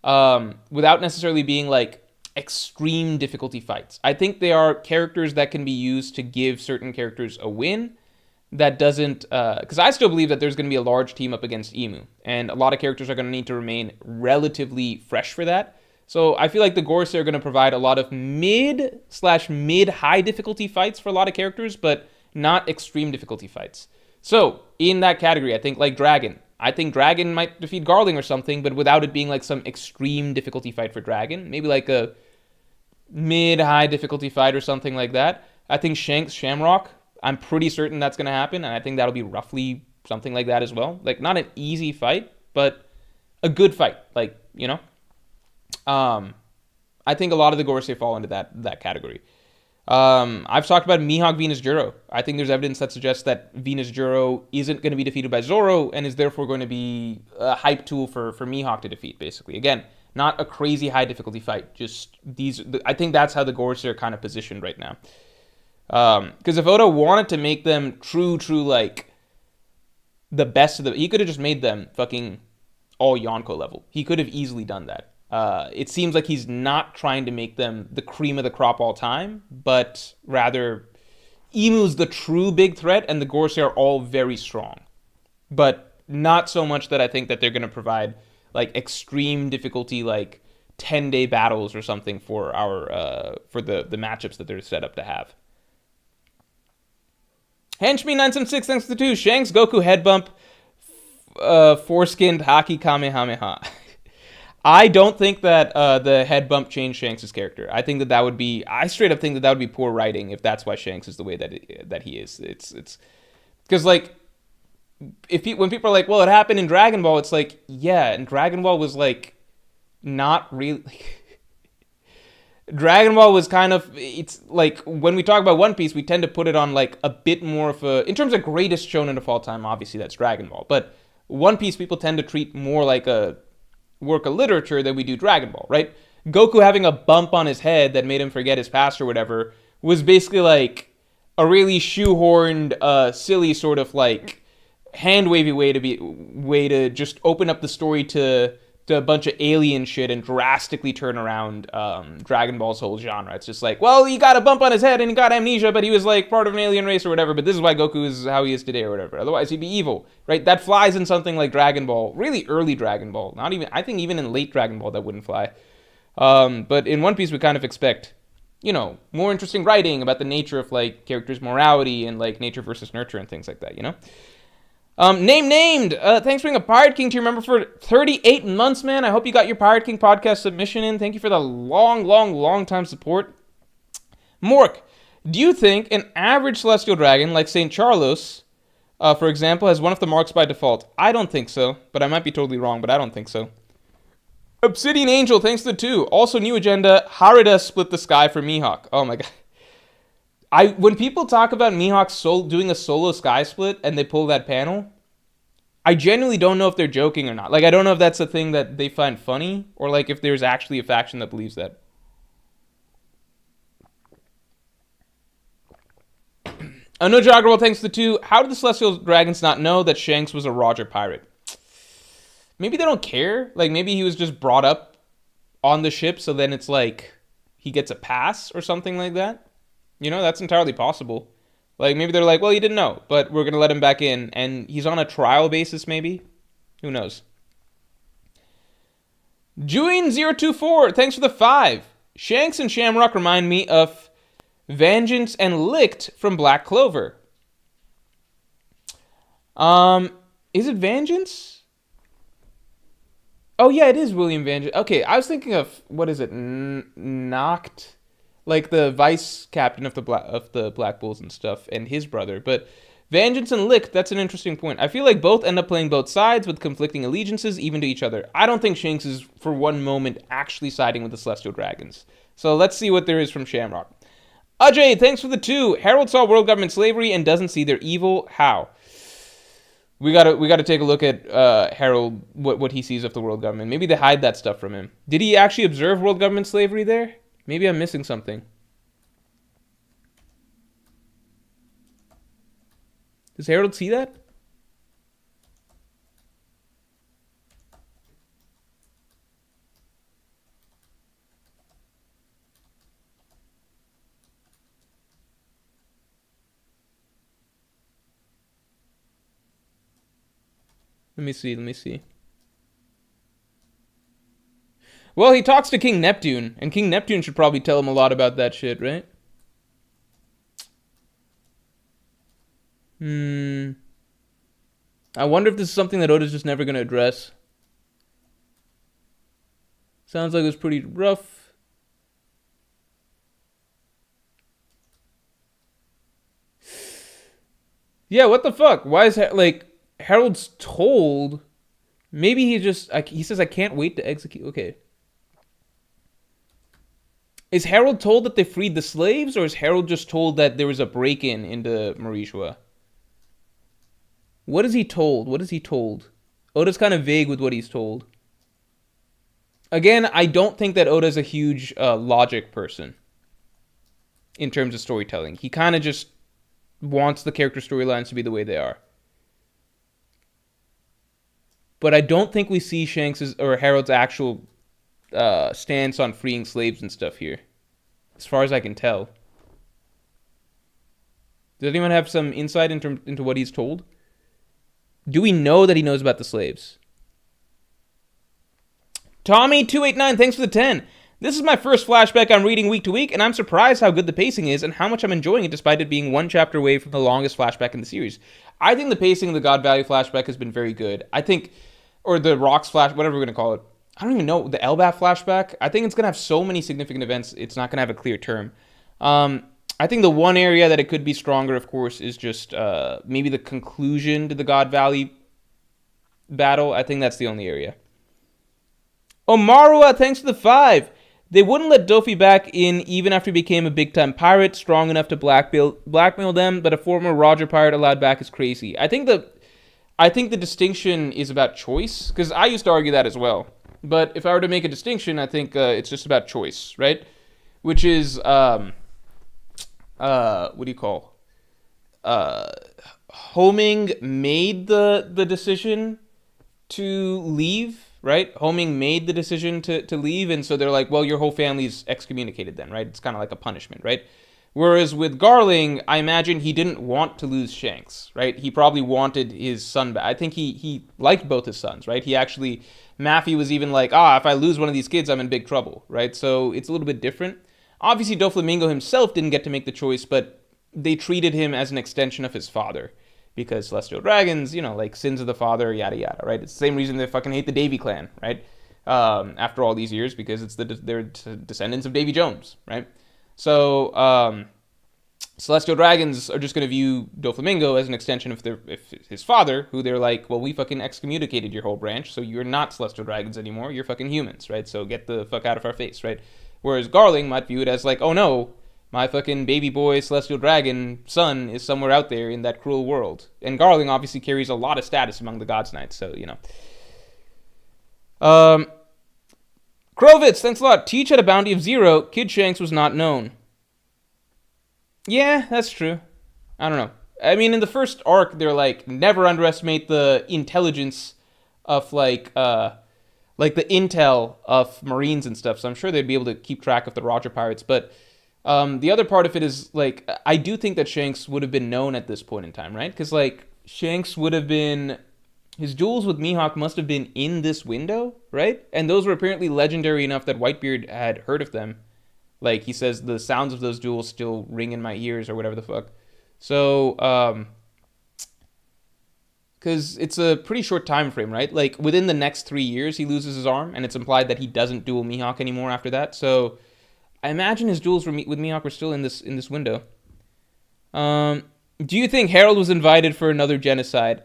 Without necessarily being like extreme difficulty fights. I think they are characters that can be used to give certain characters a win that doesn't, because I still believe that there's going to be a large team up against Emu, and a lot of characters are going to need to remain relatively fresh for that. So I feel like the Gorosei are going to provide a lot of mid/mid-high difficulty fights for a lot of characters, but not extreme difficulty fights. So in that category, I think like Dragon. I think Dragon might defeat Garling or something, but without it being like some extreme difficulty fight for Dragon. Maybe like a mid-high difficulty fight or something like that. I think Shanks, Shamrock, I'm pretty certain that's going to happen, and I think that'll be roughly something like that as well. Like, not an easy fight, but a good fight. Like, I think a lot of the Gorosei fall into that category. I've talked about Mihawk Venus Juro. I think there's evidence that suggests that Venus Juro isn't going to be defeated by Zoro and is therefore going to be a hype tool for Mihawk to defeat, basically. Again, not a crazy high difficulty fight. Just these. I think that's how the Gorosei are kind of positioned right now. Because if Oda wanted to make them true, like, the best of the... He could have just made them fucking all Yonko level. He could have easily done that. It seems like he's not trying to make them the cream of the crop all time, but rather Emu's the true big threat, and the Gorosei are all very strong. But not so much that I think that they're going to provide like extreme difficulty, like 10-day battles or something for for the matchups that they're set up to have. Henchme976, thanks to the 2. Shanks, Goku, head bump, foreskinned Haki Kamehameha. I don't think that the head bump changed Shanks' character. I think that would be. I straight up think that would be poor writing if that's why Shanks is the way that he is. It's because like when people are like, well, it happened in Dragon Ball. It's like, yeah, and Dragon Ball was like not really. Dragon Ball was kind of, it's like, when we talk about One Piece, we tend to put it on, like, a bit more of a, in terms of greatest shonen of all time, obviously that's Dragon Ball, but One Piece people tend to treat more like a work of literature than we do Dragon Ball, right? Goku having a bump on his head that made him forget his past or whatever was basically, like, a really shoehorned, silly sort of, like, hand-wavy way to just open up the story to a bunch of alien shit and drastically turn around Dragon Ball's whole genre. It's just like, well, he got a bump on his head and he got amnesia, but he was like part of an alien race or whatever, but this is why Goku is how he is today or whatever. Otherwise, he'd be evil, right? That flies in something like Dragon Ball, really early Dragon Ball. Not even, I think even in late Dragon Ball that wouldn't fly. But in One Piece, we kind of expect, you know, more interesting writing about the nature of like characters' morality and like nature versus nurture and things like that, you know? Named. Thanks for being a Pirate King to your member for 38 months, man. I hope you got your Pirate King podcast submission in. Thank you for the long time support. Mork, do you think an average celestial dragon like St. Charlos, for example, has one of the marks by default? I don't think so, but I might be totally wrong, but I don't think so. Obsidian Angel, thanks to the 2. Also, new agenda, Harada split the sky for Mihawk. Oh my god. When people talk about Mihawk doing a solo sky split and they pull that panel, I genuinely don't know if they're joking or not. Like, I don't know if that's a thing that they find funny or like if there's actually a faction that believes that. No Joggerwell, thanks to the 2. How did the Celestial Dragons not know that Shanks was a Roger pirate? Maybe they don't care. Like, maybe he was just brought up on the ship, so then it's like he gets a pass or something like that. You know, that's entirely possible. Like, maybe they're like, well, you didn't know, but we're going to let him back in, and he's on a trial basis, maybe? Who knows? Juin024, thanks for the 5. Shanks and Shamrock remind me of Vengeance and Licked from Black Clover. Is it Vengeance? Oh, yeah, it is William Vengeance. Okay, I was thinking of, what is it, Knocked? Like the vice captain of the Black Bulls and stuff, and his brother. But Vengeance and Lick, that's an interesting point. I feel like both end up playing both sides with conflicting allegiances, even to each other. I don't think Shanks is, for one moment, actually siding with the Celestial Dragons. So let's see what there is from Shamrock. Ajay, thanks for the 2. Harold saw world government slavery and doesn't see their evil. How? We gotta take a look at Harold, what he sees of the world government. Maybe they hide that stuff from him. Did he actually observe world government slavery there? Maybe I'm missing something. Does Harold see that? Let me see. Well, he talks to King Neptune, and King Neptune should probably tell him a lot about that shit, right? I wonder if this is something that Oda's just never going to address. Sounds like it was pretty rough. Yeah, what the fuck? Why is, Harold's told... Maybe he says, I can't wait to execute... Okay. Is Harold told that they freed the slaves, or is Harold just told that there was a break-in into Marishua? What is he told? Oda's kind of vague with what he's told. Again, I don't think that Oda's a huge logic person in terms of storytelling. He kind of just wants the character storylines to be the way they are. But I don't think we see Shanks' or Harold's actual stance on freeing slaves and stuff here, as far as I can tell. Does anyone have some insight into what he's told? Do we know that he knows about the slaves? Tommy289, thanks for the 10. This is my first flashback I'm reading week to week, and I'm surprised how good the pacing is and how much I'm enjoying it despite it being one chapter away from the longest flashback in the series. I think the pacing of the God Valley flashback has been very good. I think, or the Rox flash, whatever we're going to call it. I don't even know the Elbaf flashback. I think it's gonna have so many significant events. It's not gonna have a clear term. I think the one area that it could be stronger, of course, is just maybe the conclusion to the God Valley battle. I think that's the only area. Omarua, thanks for the 5. They wouldn't let Dofi back in even after he became a big-time pirate, strong enough to blackmail them, but a former Roger pirate allowed back is crazy. I think the distinction is about choice, because I used to argue that as well. But if I were to make a distinction, I think it's just about choice, right? Which is, what do you call? Homing made the decision to leave, right? Homing made the decision to leave, and so they're like, well, your whole family's excommunicated then, right? It's kind of like a punishment, right? Whereas with Garling, I imagine he didn't want to lose Shanks, right? He probably wanted his son back. I think he liked both his sons, right? He actually, Maffey was even like, if I lose one of these kids, I'm in big trouble, right? So it's a little bit different. Obviously, Doflamingo himself didn't get to make the choice, but they treated him as an extension of his father. Because celestial dragons, like sins of the father, yada yada, right? It's the same reason they fucking hate the Davy clan, right? After all these years, because they're descendants of Davy Jones, right? So celestial dragons are just going to view Doflamingo as an extension of his father, who they're like, well, we fucking excommunicated your whole branch, so you're not celestial dragons anymore, you're fucking humans, right? So get the fuck out of our face, right? Whereas Garling might view it as like, oh no, my fucking baby boy celestial dragon son is somewhere out there in that cruel world. And Garling obviously carries a lot of status among the Gods Knights, so, Krovitz, thanks a lot. Teach had a bounty of 0. Kid Shanks was not known. Yeah, that's true. I don't know. I mean, in the first arc, they're like, never underestimate the intelligence of, like the intel of Marines and stuff, so I'm sure they'd be able to keep track of the Roger pirates, but the other part of it is, like, I do think that Shanks would have been known at this point in time, right? Because, like, Shanks would have been... His duels with Mihawk must have been in this window, right? And those were apparently legendary enough that Whitebeard had heard of them. Like, he says, the sounds of those duels still ring in my ears, or whatever the fuck. So, because it's a pretty short time frame, right? Like, within the next 3 years, he loses his arm, and it's implied that he doesn't duel Mihawk anymore after that, so... I imagine his duels with Mihawk were still in this window. Do you think Harold was invited for another genocide?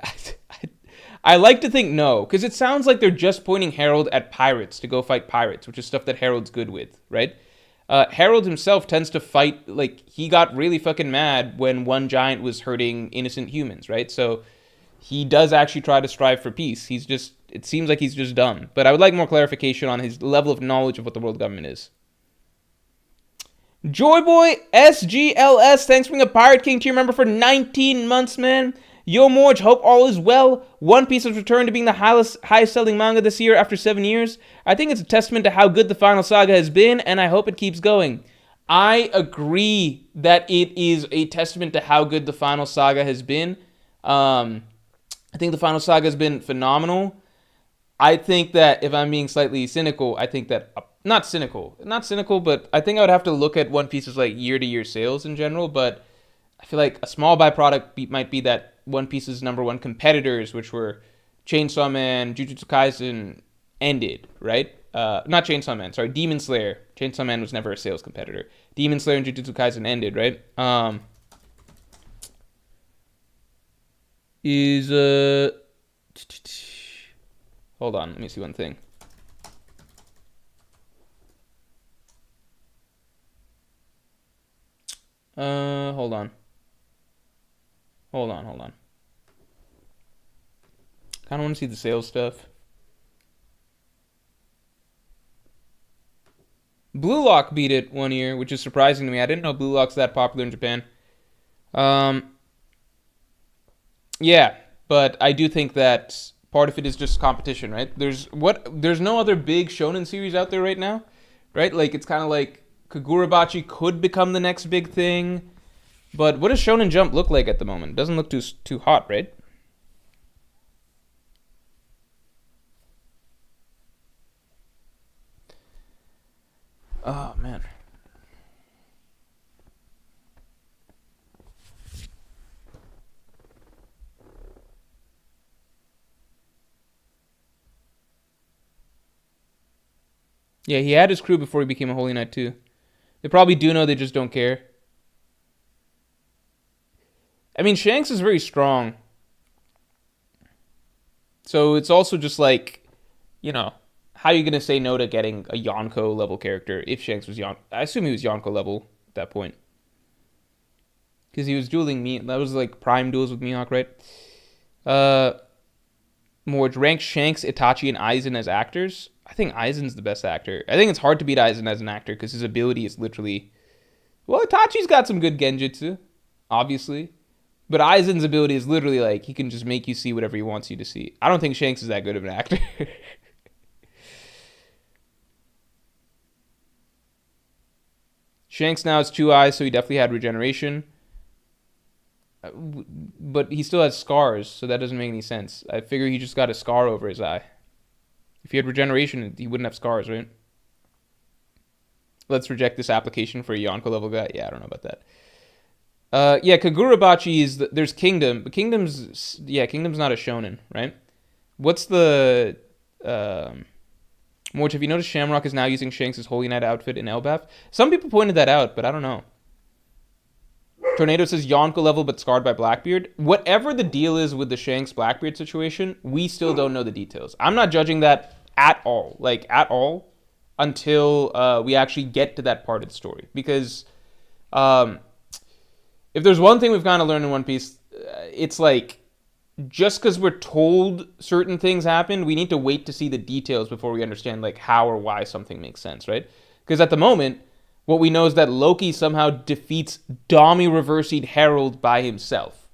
I like to think no, because it sounds like they're just pointing Harold at pirates to go fight pirates, which is stuff that Harold's good with, right? Harold himself tends to fight, like, he got really fucking mad when one giant was hurting innocent humans, right? So he does actually try to strive for peace. It seems like he's just dumb. But I would like more clarification on his level of knowledge of what the world government is. Joyboy SGLS, thanks for being a Pirate King tier member for 19 months, man. Yo, Morge, hope all is well. One Piece has returned to being the highest-selling manga this year after 7 years. I think it's a testament to how good the final saga has been, and I hope it keeps going. I agree that it is a testament to how good the final saga has been. I think the final saga has been phenomenal. I think that, if I'm being slightly cynical, I think that... Not cynical, but I think I would have to look at One Piece's like year-to-year sales in general, but I feel like a small byproduct might be that One Piece's number one competitors, which were Chainsaw Man, Jujutsu Kaisen, ended, right? Not Chainsaw Man, sorry, Demon Slayer. Chainsaw Man was never a sales competitor. Demon Slayer and Jujutsu Kaisen ended, right? Hold on, let me see one thing. Hold on. Kind of want to see the sales stuff. Blue Lock beat it 1 year, which is surprising to me. I didn't know Blue Lock's that popular in Japan. Yeah, but I do think that part of it is just competition, right? There's no other big shonen series out there right now, right? Like, it's kind of like Kagurabachi could become the next big thing, but what does Shonen Jump look like at the moment? It doesn't look too hot, right? Oh, man. Yeah, he had his crew before he became a Holy Knight too. They probably do know, they just don't care. I mean, Shanks is very strong. So it's also just like, how are you going to say no to getting a Yonko level character if Shanks was Yonko? I assume he was Yonko level at that point. Because he was dueling me. That was like prime duels with Mihawk, right? Morge, rank Shanks, Itachi, and Aizen as actors. I think Aizen's the best actor. I think it's hard to beat Aizen as an actor because his ability is literally... Well, Itachi's got some good genjutsu, obviously. But Aizen's ability is literally like, he can just make you see whatever he wants you to see. I don't think Shanks is that good of an actor. Shanks now has 2 eyes, so he definitely had regeneration. But he still has scars, so that doesn't make any sense. I figure he just got a scar over his eye. If he had regeneration, he wouldn't have scars, right? Let's reject this application for a Yonko level guy. Yeah, I don't know about that. Yeah, Kagurabachi is... There's Kingdom, but Kingdom's not a shonen, right? What's the... Morch, have you noticed Shamrock is now using Shanks' Holy Knight outfit in Elbaf? Some people pointed that out, but I don't know. Tornado says Yonko level but scarred by Blackbeard. Whatever the deal is with the Shanks Blackbeard situation, we still don't know the details. I'm not judging that at all. Like, at all. Until we actually get to that part of the story. Because if there's one thing we've kind of learned in One Piece, it's like, just because we're told certain things happened, we need to wait to see the details before we understand like how or why something makes sense, right? Because at the moment, what we know is that Loki somehow defeats Dami Reversied Herald by himself.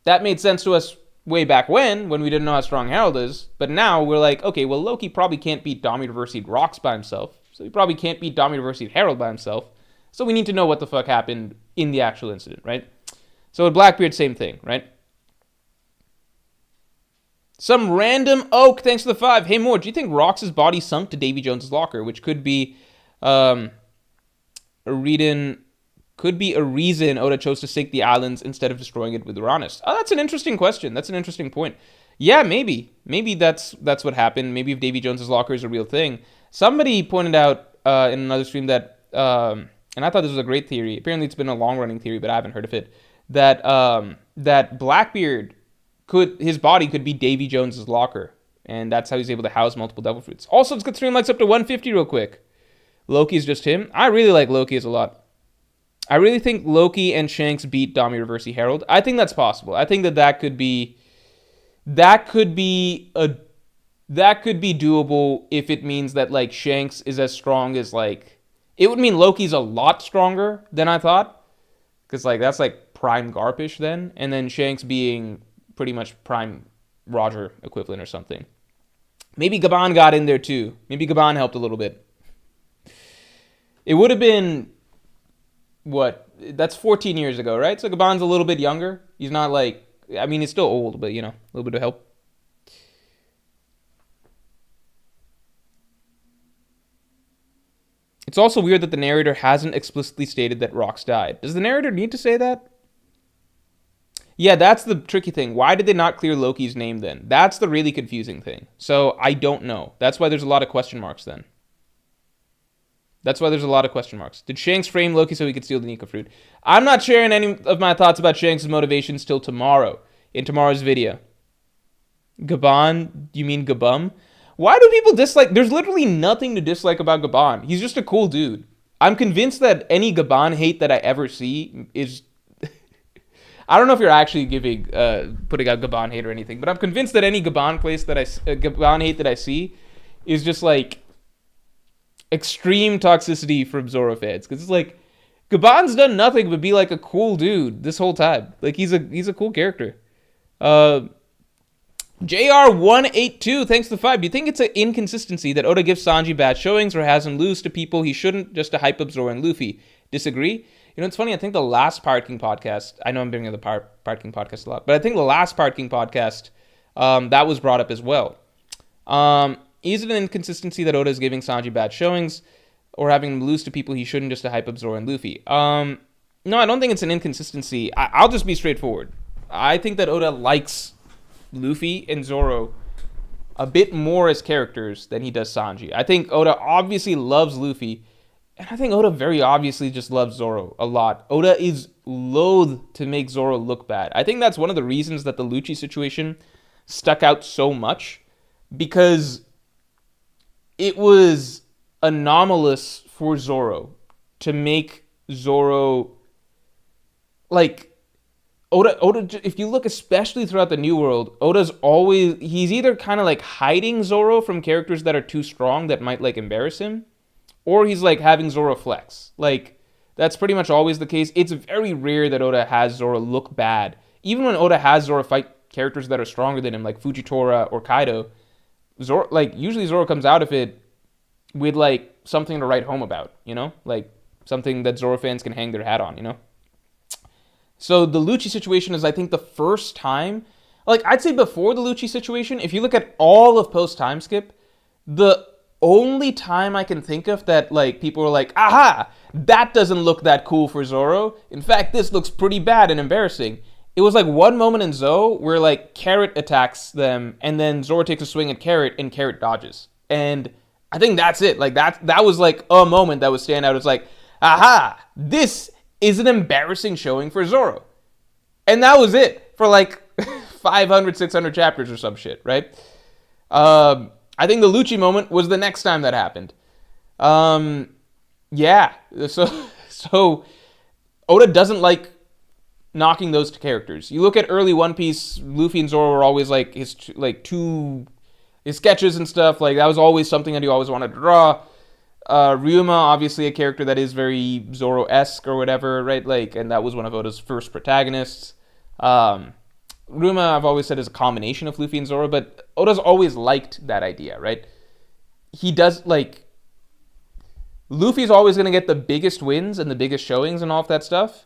That made sense to us way back when we didn't know how strong Herald is, but now we're like, okay, well, Loki probably can't beat Dami Reversied Rox by himself, so he probably can't beat Dami Reversied Herald by himself, so we need to know what the fuck happened in the actual incident, right? So with Blackbeard, same thing, right? Some random oak, thanks for the 5. Hey, Moore, do you think Rox's body sunk to Davy Jones's locker, which could be a reason Oda chose to sink the islands instead of destroying it with Uranus? Oh, that's an interesting question. That's an interesting point. Yeah, maybe. Maybe that's what happened. Maybe if Davy Jones's locker is a real thing. Somebody pointed out in another stream that, and I thought this was a great theory. Apparently it's been a long-running theory, but I haven't heard of it. That Blackbeard... his body could be Davy Jones's locker, and that's how he's able to house multiple devil fruits. Also, let's get stream likes up to 150 real quick. Loki's just him. I really like Loki as a lot. I really think Loki and Shanks beat Dami Reversi Herald. I think that's possible. I think that could be doable if it means that like Shanks is as strong as like, it would mean Loki's a lot stronger than I thought, because like that's like prime Garpish then, and then Shanks being pretty much prime Roger equivalent or something. Maybe Gaban got in there too. Maybe Gaban helped a little bit. It would have been, that's 14 years ago, right? So Gaban's a little bit younger. He's not like, I mean, he's still old, but, a little bit of help. It's also weird that the narrator hasn't explicitly stated that Rox died. Does the narrator need to say that? Yeah, that's the tricky thing. Why did they not clear Loki's name then? That's the really confusing thing. So I don't know. That's why there's a lot of question marks then. Did Shanks frame Loki so he could steal the Nika fruit? I'm not sharing any of my thoughts about Shanks' motivations till tomorrow, in tomorrow's video. Gaban? You mean Gabum? Why do people dislike... There's literally nothing to dislike about Gaban. He's just a cool dude. I'm convinced that any Gaban hate that I ever see is... I don't know if you're actually putting out Gaban hate or anything, but I'm convinced that any Gaban Gaban hate that I see is just like extreme toxicity from Zoro fans, because it's like Gaban's done nothing but be like a cool dude this whole time. Like he's a cool character. JR182, thanks to the 5. Do you think it's an inconsistency that Oda gives Sanji bad showings or has him lose to people he shouldn't just to hype up Zoro and Luffy? Disagree? It's funny, I think the last Pirate King podcast, I know I'm bringing up the Pirate King podcast a lot, but I think the last Pirate King podcast, that was brought up as well. Is it an inconsistency that Oda is giving Sanji bad showings or having him lose to people he shouldn't just to hype up Zoro and Luffy? No, I don't think it's an inconsistency. I'll just be straightforward. I think that Oda likes Luffy and Zoro a bit more as characters than he does Sanji. I think Oda obviously loves Luffy, and I think Oda very obviously just loves Zoro a lot. Oda is loath to make Zoro look bad. I think that's one of the reasons that the Lucci situation stuck out so much, because it was anomalous for Zoro to make Zoro, like, Oda, if you look especially throughout the New World, Oda's always, he's either kind of like hiding Zoro from characters that are too strong that might like embarrass him, or he's like having Zoro flex. Like, that's pretty much always the case. It's very rare that Oda has Zoro look bad. Even when Oda has Zoro fight characters that are stronger than him, like Fujitora or Kaido, Zoro, like, usually Zoro comes out of it with like something to write home about, you know? Like something that Zoro fans can hang their hat on, you know? So the Lucci situation is, I think, the first time, like, I'd say before the Lucci situation, if you look at all of post-time skip, the only time I can think of that, like, people were like, aha, that doesn't look that cool for Zoro. In fact, this looks pretty bad and embarrassing. It was like one moment in Zou where like Carrot attacks them, and then Zoro takes a swing at Carrot, and Carrot dodges. And I think that's it. Like, that was like a moment that would stand out. It's like, aha, this is an embarrassing showing for Zoro. And that was it for like 500, 600 chapters or some shit, right? I think the Lucci moment was the next time that happened. Yeah. So Oda doesn't like knocking those two characters. You look at early One Piece, Luffy and Zoro were always like his sketches and stuff. Like, that was always something that he always wanted to draw. Ryuma, obviously a character that is very Zoro-esque or whatever, right? Like, and that was one of Oda's first protagonists. Ryuma, I've always said, is a combination of Luffy and Zoro, but Oda's always liked that idea, right? He does, like, Luffy's always going to get the biggest wins and the biggest showings and all of that stuff.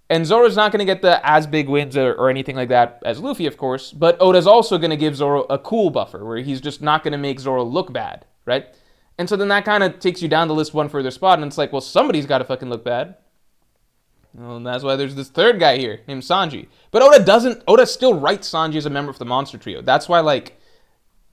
And Zoro's not going to get the as big wins or anything like that as Luffy, of course. But Oda's also going to give Zoro a cool buffer where he's just not going to make Zoro look bad, right? And so then that kind of takes you down the list one further spot. And it's like, well, somebody's got to fucking look bad. Well, and that's why there's this third guy here named Sanji. But Oda still writes Sanji as a member of the Monster Trio. That's why, like,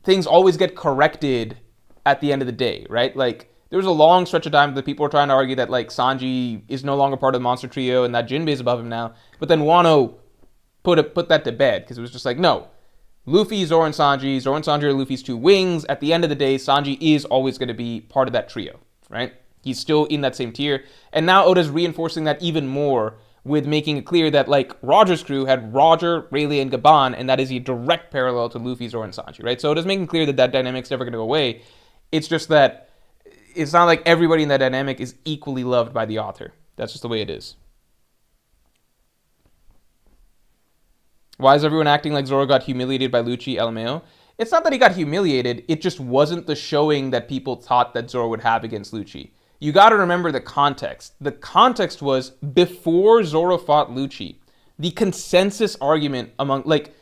things always get corrected at the end of the day, right? Like, there was a long stretch of time that people were trying to argue that, like, Sanji is no longer part of the Monster Trio and that Jinbei is above him now. But then Wano put that to bed, because it was just like, no, Luffy, Zoro, and Sanji are Luffy's two wings. At the end of the day, Sanji is always going to be part of that trio, right? He's still in that same tier. And now Oda's reinforcing that even more with making it clear that, like, Roger's crew had Roger, Rayleigh, and Gaban, and that is a direct parallel to Luffy, Zoro, and Sanji, right? So Oda's making clear that that dynamic's never going to go away. It's just that it's not like everybody in that dynamic is equally loved by the author. That's just the way it is. Why is everyone acting like Zoro got humiliated by Lucci, LMAO? It's not that he got humiliated, it just wasn't the showing that people thought that Zoro would have against Lucci. You gotta remember the context. The context was before Zoro fought Lucci. The consensus argument among, like,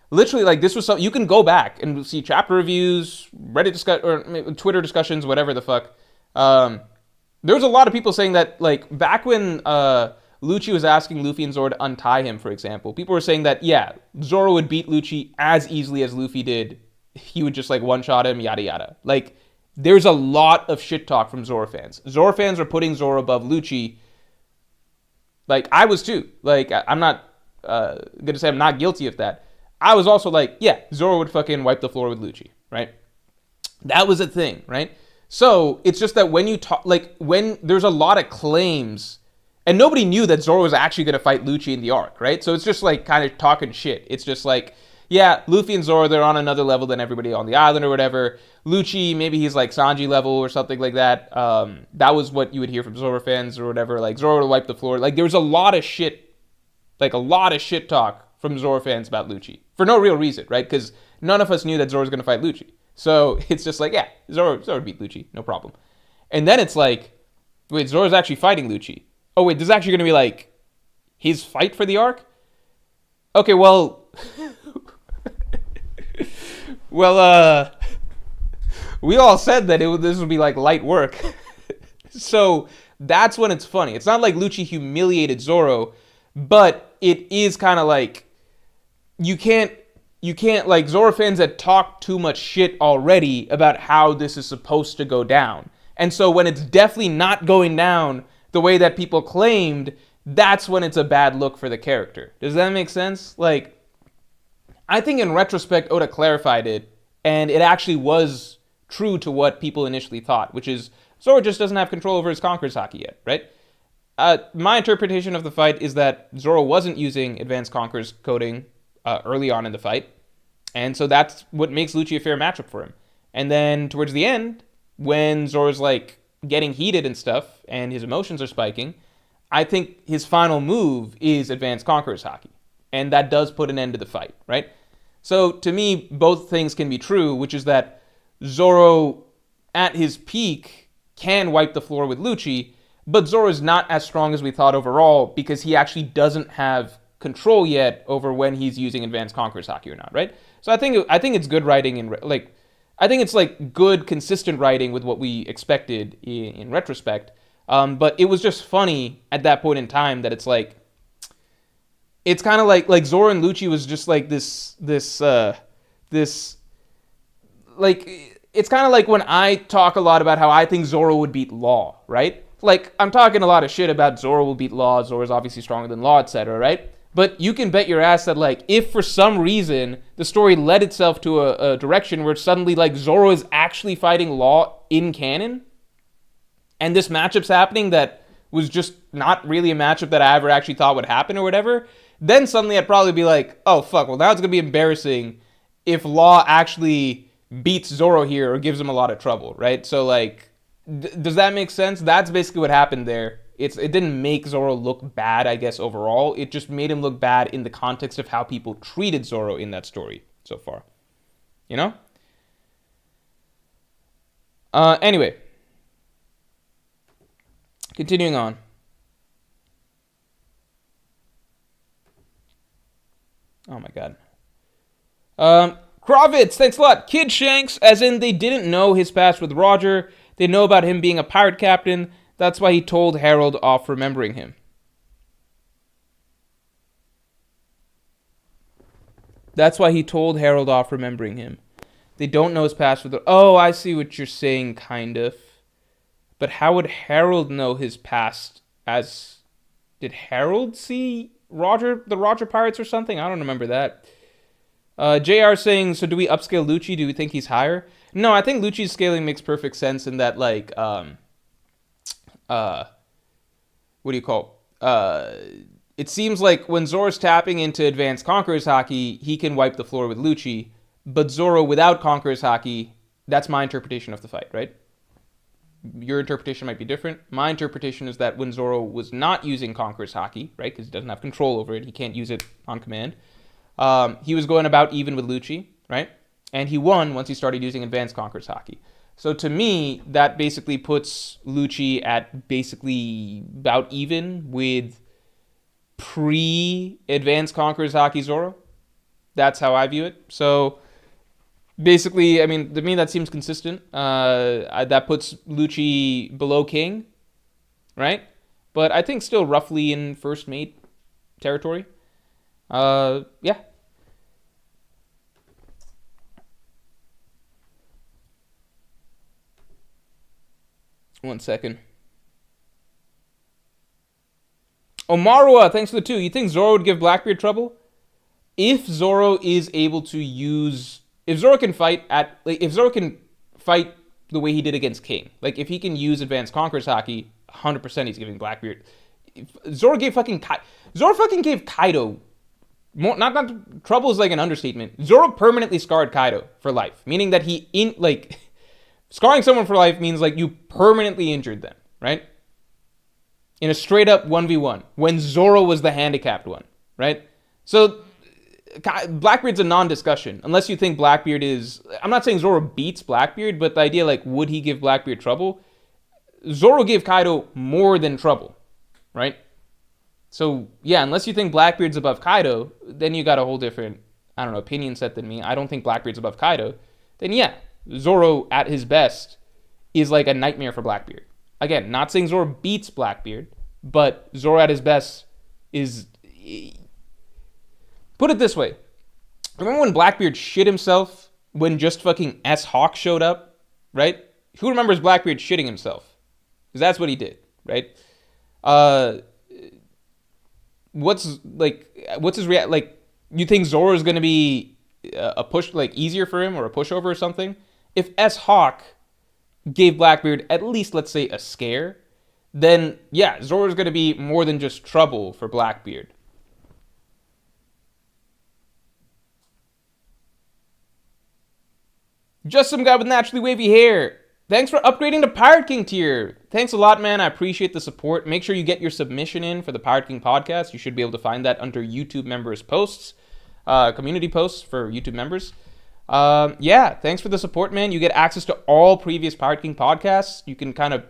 literally, like, this was something, you can go back and see chapter reviews, Reddit or Twitter discussions, whatever the fuck. There was a lot of people saying that, like, back when Lucci was asking Luffy and Zoro to untie him, for example, people were saying that, yeah, Zoro would beat Lucci as easily as Luffy did. He would just, like, one-shot him, yada yada. Like, there's a lot of shit talk from Zoro fans. Zoro fans are putting Zoro above Lucci. Like, I was too. Like, I'm not gonna say I'm not guilty of that. I was also like, yeah, Zoro would fucking wipe the floor with Lucci, right? That was a thing, right? So it's just that when you talk, like, when there's a lot of claims, and nobody knew that Zoro was actually going to fight Lucci in the arc, right? So it's just like kind of talking shit. It's just like, yeah, Luffy and Zoro, they're on another level than everybody on the island or whatever. Lucci, maybe he's like Sanji level or something like that. That was what you would hear from Zoro fans or whatever. Like, Zoro would wipe the floor. Like, there was a lot of shit, like a lot of shit talk from Zoro fans about Lucci for no real reason, right? Because none of us knew that Zoro was going to fight Lucci. So it's just like, yeah, Zoro beat Lucci, no problem. And then it's like, wait, Zoro's actually fighting Lucci. Oh, wait, this is actually going to be like his fight for the arc? Okay, well, we all said that this would be like light work. So that's when it's funny. It's not like Lucci humiliated Zoro, but it is kind of like, you can't you can't, like, Zoro fans had talked too much shit already about how this is supposed to go down. And so when it's definitely not going down the way that people claimed, that's when it's a bad look for the character. Does that make sense? Like, I think in retrospect, Oda clarified it, and it actually was true to what people initially thought, which is Zoro just doesn't have control over his Conqueror's Haki yet, right? My interpretation of the fight is that Zoro wasn't using Advanced Conqueror's coding early on in the fight, and so that's what makes Lucci a fair matchup for him. And then towards the end, when Zoro's like getting heated and stuff, and his emotions are spiking, I think his final move is Advanced Conqueror's Haki, and that does put an end to the fight, right? So to me, both things can be true, which is that Zoro, at his peak, can wipe the floor with Lucci, but Zoro is not as strong as we thought overall because he actually doesn't have control yet over when he's using Advanced Conqueror's Haki or not, right? So I think it's good writing and like I think it's like good consistent writing with what we expected in retrospect. But it was just funny at that point in time that it's like it's kind of like Zoro and Lucci was just like this like it's kind of like when I talk a lot about how I think Zoro would beat Law, right? Like I'm talking a lot of shit about Zoro will beat Law, Zoro's obviously stronger than Law, etc., right? But you can bet your ass that like if for some reason the story led itself to a direction where suddenly like Zoro is actually fighting Law in canon, and this matchup's happening that was just not really a matchup that I ever actually thought would happen or whatever, then suddenly I'd probably be like, oh fuck, well now it's gonna be embarrassing if Law actually beats Zoro here or gives him a lot of trouble, right? So like, does that make sense? That's basically what happened there. It didn't make Zoro look bad, I guess, overall. It just made him look bad in the context of how people treated Zoro in that story so far. You know? Anyway. Continuing on. Oh my god. Kravitz, thanks a lot. Kid Shanks, as in they didn't know his past with Roger. They know about him being a pirate captain. That's why he told Harold off remembering him. That's why he told Harold off remembering him. They don't know his past with... Oh, I see what you're saying, kind of. But how would Harold know his past as... Did Harold see Roger, the Roger Pirates or something? I don't remember that. JR saying, so do we upscale Lucci? Do we think he's higher? No, I think Lucci's scaling makes perfect sense in that, like... what do you call it seems like when Zoro's tapping into Advanced Conqueror's Haki, he can wipe the floor with Lucci, but Zoro without Conqueror's Haki, that's my interpretation of the fight, right? Your interpretation might be different. My interpretation is that when Zoro was not using Conqueror's Haki, right, because he doesn't have control over it, he can't use it on command, he was going about even with Lucci, right? And he won once he started using Advanced Conqueror's Haki. So to me, that basically puts Lucci at basically about even with pre-Advanced Conqueror's Haki Zoro. That's how I view it. So basically, I mean, to me that seems consistent. That puts Lucci below King, right? But I think still roughly in first mate territory. Yeah. One second. Omarua, thanks for the 2. You think Zoro would give Blackbeard trouble? If Zoro is able to use... If Zoro can fight at... Like, if Zoro can fight the way he did against King, like, if he can use Advanced Conqueror's Haki, 100% he's giving Blackbeard. Zoro fucking gave Kaido... Not trouble is like an understatement. Zoro permanently scarred Kaido for life. Meaning that he... Scarring someone for life means like you permanently injured them, right? In a straight up 1v1 when Zoro was the handicapped one, right? So Blackbeard's a non-discussion unless you think Blackbeard is... I'm not saying Zoro beats Blackbeard, but the idea like would he give Blackbeard trouble? Zoro gave Kaido more than trouble, right? So yeah, unless you think Blackbeard's above Kaido, then you got a whole different, I don't know, opinion set than me. I don't think Blackbeard's above Kaido. Then yeah, Zoro at his best is like a nightmare for Blackbeard. Again, not saying Zoro beats Blackbeard, but Zoro at his best is... Put it this way. Remember when Blackbeard shit himself when just fucking S Hawk showed up, right? Who remembers Blackbeard shitting himself? Because that's what he did, right? Uh, what's his react? Like, you think Zoro is gonna be a push, like, easier for him or a pushover or something? If S Hawk gave Blackbeard at least, let's say, a scare, then yeah, Zoro's gonna be more than just trouble for Blackbeard. Just some guy with naturally wavy hair. Thanks for upgrading to Pirate King tier. Thanks a lot, man. I appreciate the support. Make sure you get your submission in for the Pirate King podcast. You should be able to find that under YouTube members' posts, community posts for YouTube members. Yeah, thanks for the support, man. You get access to all previous Pirate King podcasts. You can kind of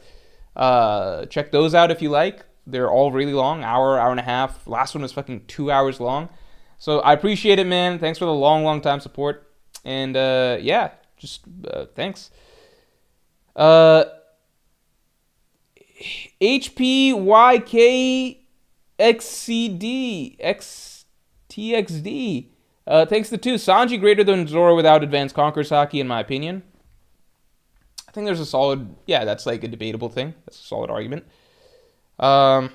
check those out if you like. They're all really long, hour and a half. Last one was fucking 2 hours long. So I appreciate it, man. Thanks for the long time support. And yeah, just thanks. HPYKXCD thanks to 2. Sanji greater than Zoro without advanced Conqueror's Haki, in my opinion. I think there's a solid, yeah, that's like a debatable thing. That's a solid argument. Yeah,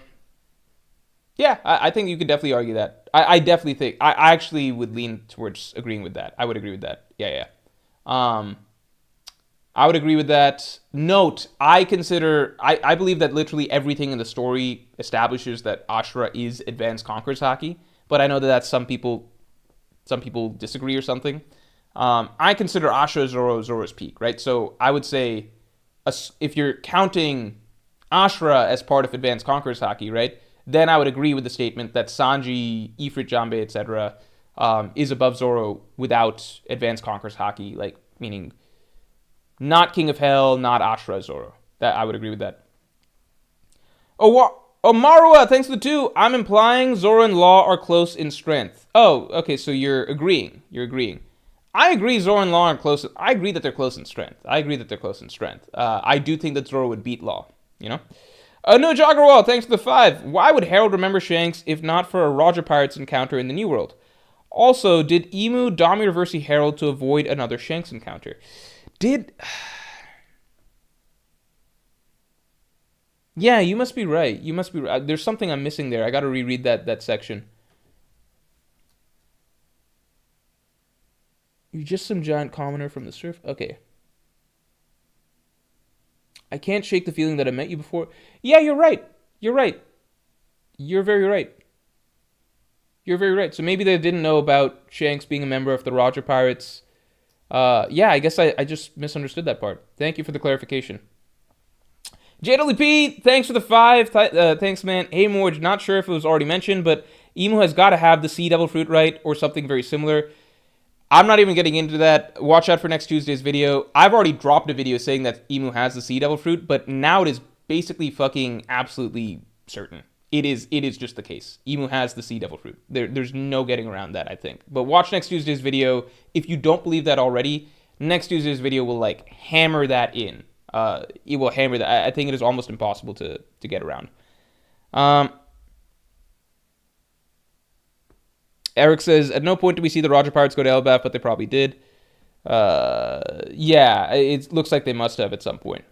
I think you could definitely argue that. I definitely think, I actually would lean towards agreeing with that. I would agree with that. Yeah. I would agree with that. Note, I believe that literally everything in the story establishes that Ashura is advanced Conqueror's Haki, but I know that that's some people disagree or something. I consider Ashura Zoro's peak, right? So I would say, if you're counting Ashura as part of advanced Conqueror's Haki, right, then I would agree with the statement that Sanji, Ifrit, Jambe, etc., is above Zoro without advanced Conqueror's Haki, like, meaning not King of Hell, not Ashura Zoro. That I would agree with that. Marua, thanks for the 2. I'm implying Zoro and Law are close in strength. Oh, okay, so you're agreeing. I agree Zoro and Law are close. I agree that they're close in strength. I do think that Zoro would beat Law, you know? No, Joggerwall, thanks for the 5. Why would Harold remember Shanks if not for a Roger Pirates encounter in the New World? Also, did Emu Dami reverse Harold to avoid another Shanks encounter? Yeah, you must be right. There's something I'm missing there. I gotta reread that section. You're just some giant commoner from the surf? Okay. I can't shake the feeling that I met you before. Yeah, you're right. You're very right. So maybe they didn't know about Shanks being a member of the Roger Pirates. Yeah, I guess I just misunderstood that part. Thank you for the clarification. JWP, thanks for the 5. Thanks, man. Hey, Morge, not sure if it was already mentioned, but Emu has got to have the Sea Devil Fruit, right? Or something very similar. I'm not even getting into that. Watch out for next Tuesday's video. I've already dropped a video saying that Emu has the Sea Devil Fruit, but now it is basically fucking absolutely certain. It is just the case. Emu has the Sea Devil Fruit. There's no getting around that, I think. But watch next Tuesday's video. If you don't believe that already, next Tuesday's video will, like, hammer that in. It will hammer that. I think it is almost impossible to get around. Eric says, at no point do we see the Roger Pirates go to Elbaf, but they probably did. Yeah, it looks like they must have at some point.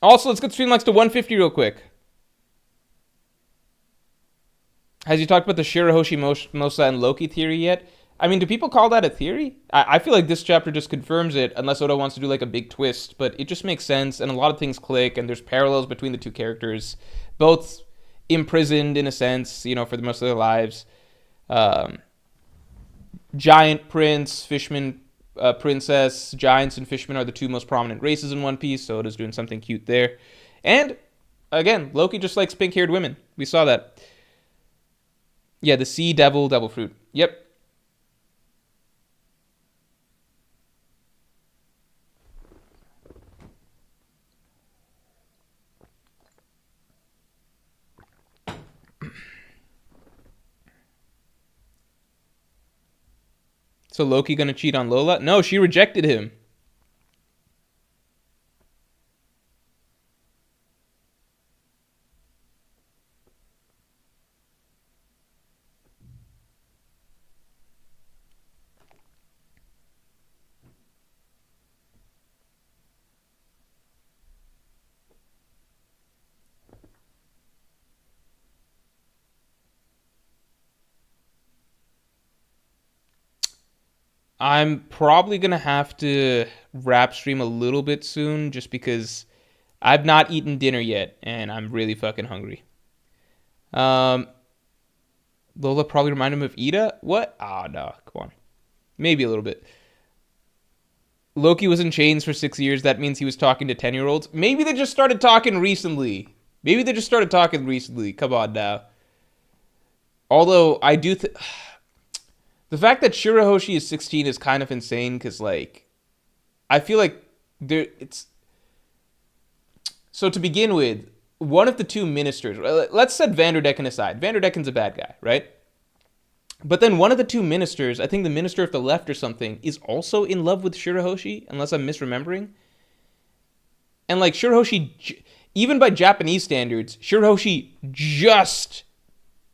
Also, let's get Streamlux to 150 real quick. Has you talked about the Shirahoshi, Mosa, and Loki theory yet? I mean, do people call that a theory? I feel like this chapter just confirms it, unless Oda wants to do like a big twist, but it just makes sense, and a lot of things click, and there's parallels between the two characters, both imprisoned in a sense, you know, for the most of their lives. Giant prince, fishman princess, giants and fishmen are the 2 most prominent races in One Piece, so Oda's doing something cute there. And, again, Loki just likes pink-haired women. We saw that. Yeah, the Sea Devil Fruit. Yep. So Loki gonna cheat on Lola? No, she rejected him. I'm probably gonna have to wrap stream a little bit soon, just because I've not eaten dinner yet, and I'm really fucking hungry. Lola probably reminded him of Ida? What? Ah, oh, no, come on. Maybe a little bit. Loki was in chains for 6 years. That means he was talking to 10-year-olds. Maybe they just started talking recently. Come on now. Although, I do... the fact that Shirahoshi is 16 is kind of insane, because, like... I feel like it's... So, to begin with, one of the two ministers... Let's set Vanderdecken aside. Vanderdecken's a bad guy, right? But then one of the two ministers, I think the minister of the left or something, is also in love with Shirahoshi, unless I'm misremembering. And, like, Shirahoshi... Even by Japanese standards, Shirahoshi just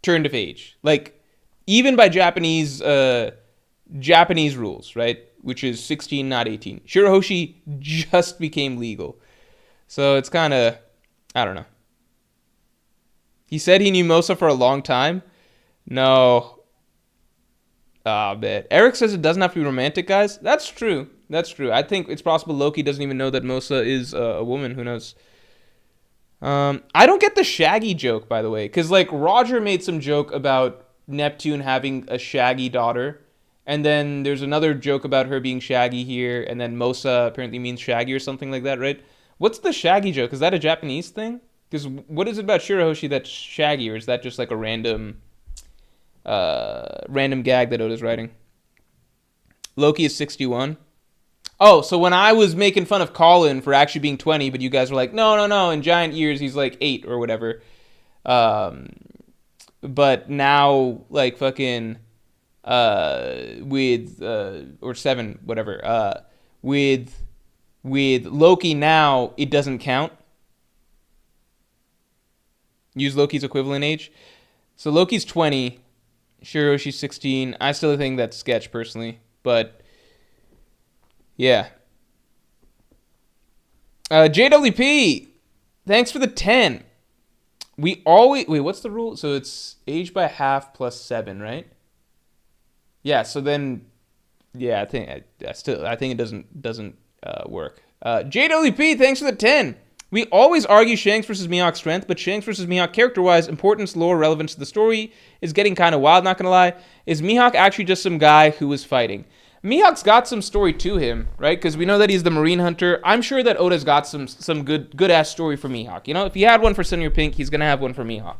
turned of age. Like, even by Japanese rules, right? Which is 16, not 18. Shirahoshi just became legal. So it's kind of, I don't know. He said he knew Mosa for a long time. No. Ah, man. Eric says it doesn't have to be romantic, guys. That's true. I think it's possible Loki doesn't even know that Mosa is a woman. Who knows? I don't get the Shaggy joke, by the way, because, like, Roger made some joke about Neptune having a Shaggy daughter, and then there's another joke about her being Shaggy here, and then Mosa apparently means Shaggy or something like that, right? What's the Shaggy joke? Is that a Japanese thing? Because what is it about Shirahoshi that's Shaggy, or is that just, like, a random gag that Oda's writing? Loki is 61. Oh, so when I was making fun of Colin for actually being 20, but you guys were like, no, in giant years he's like 8 or whatever. But now, like, fucking, with, or 7, whatever, with Loki now, it doesn't count. Use Loki's equivalent age. So Loki's 20, Shirahoshi's 16. I still think that's sketch, personally, but... yeah. JWP, thanks for the 10. We always... wait, what's the rule? So it's age by half plus 7, right? Yeah, so then... yeah, I think it doesn't work. JWP, thanks for the 10. We always argue Shanks versus Mihawk's strength, but Shanks versus Mihawk character-wise, importance, lore, relevance to the story is getting kind of wild, not gonna lie. Is Mihawk actually just some guy who was fighting? Mihawk's got some story to him, right? Because we know that he's the Marine Hunter. I'm sure that Oda's got some good-ass story for Mihawk. You know, if he had one for Senior Pink, he's going to have one for Mihawk.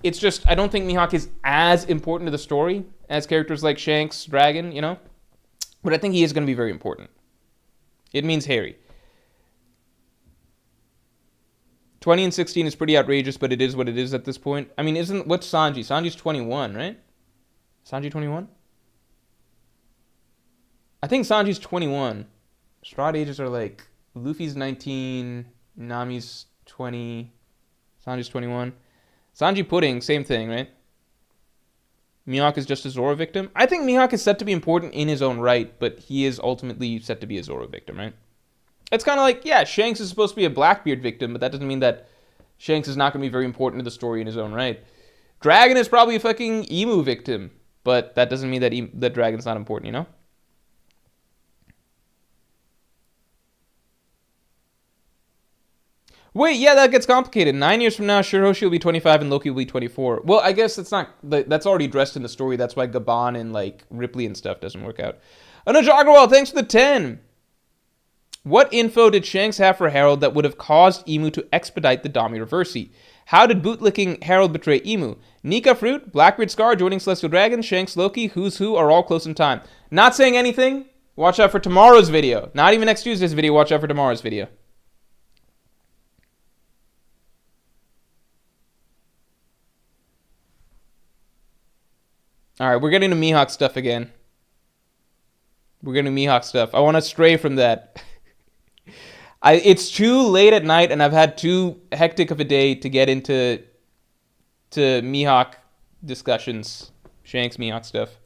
It's just, I don't think Mihawk is as important to the story as characters like Shanks, Dragon, you know? But I think he is going to be very important. It means Harry. 20 and 16 is pretty outrageous, but it is what it is at this point. I mean, what's Sanji? Sanji's 21, right? Sanji 21? I think Sanji's 21. Strahd ages are like... Luffy's 19, Nami's 20, Sanji's 21. Sanji Pudding, same thing, right? Mihawk is just a Zoro victim. I think Mihawk is set to be important in his own right, but he is ultimately set to be a Zoro victim, right? It's kind of like, yeah, Shanks is supposed to be a Blackbeard victim, but that doesn't mean that Shanks is not going to be very important to the story in his own right. Dragon is probably a fucking Emu victim, but that doesn't mean that that Dragon's not important, you know? Wait, yeah, that gets complicated. 9 years from now, Shirahoshi will be 25 and Loki will be 24. Well, I guess it's not... that's already addressed in the story. That's why Gaban and, like, Ripley and stuff doesn't work out. Anuj Agarwal, thanks for the 10. What info did Shanks have for Harold that would have caused Emu to expedite the Dami Reversi? How did bootlicking Harold betray Emu? Nika Fruit, Blackbeard Scar joining Celestial Dragon, Shanks, Loki, Who's Who are all close in time. Not saying anything. Watch out for tomorrow's video. Not even next Tuesday's video. Watch out for tomorrow's video. Alright, we're getting to Mihawk stuff again. I want to stray from that. It's too late at night, and I've had too hectic of a day to get into Mihawk discussions. Shanks, Mihawk stuff.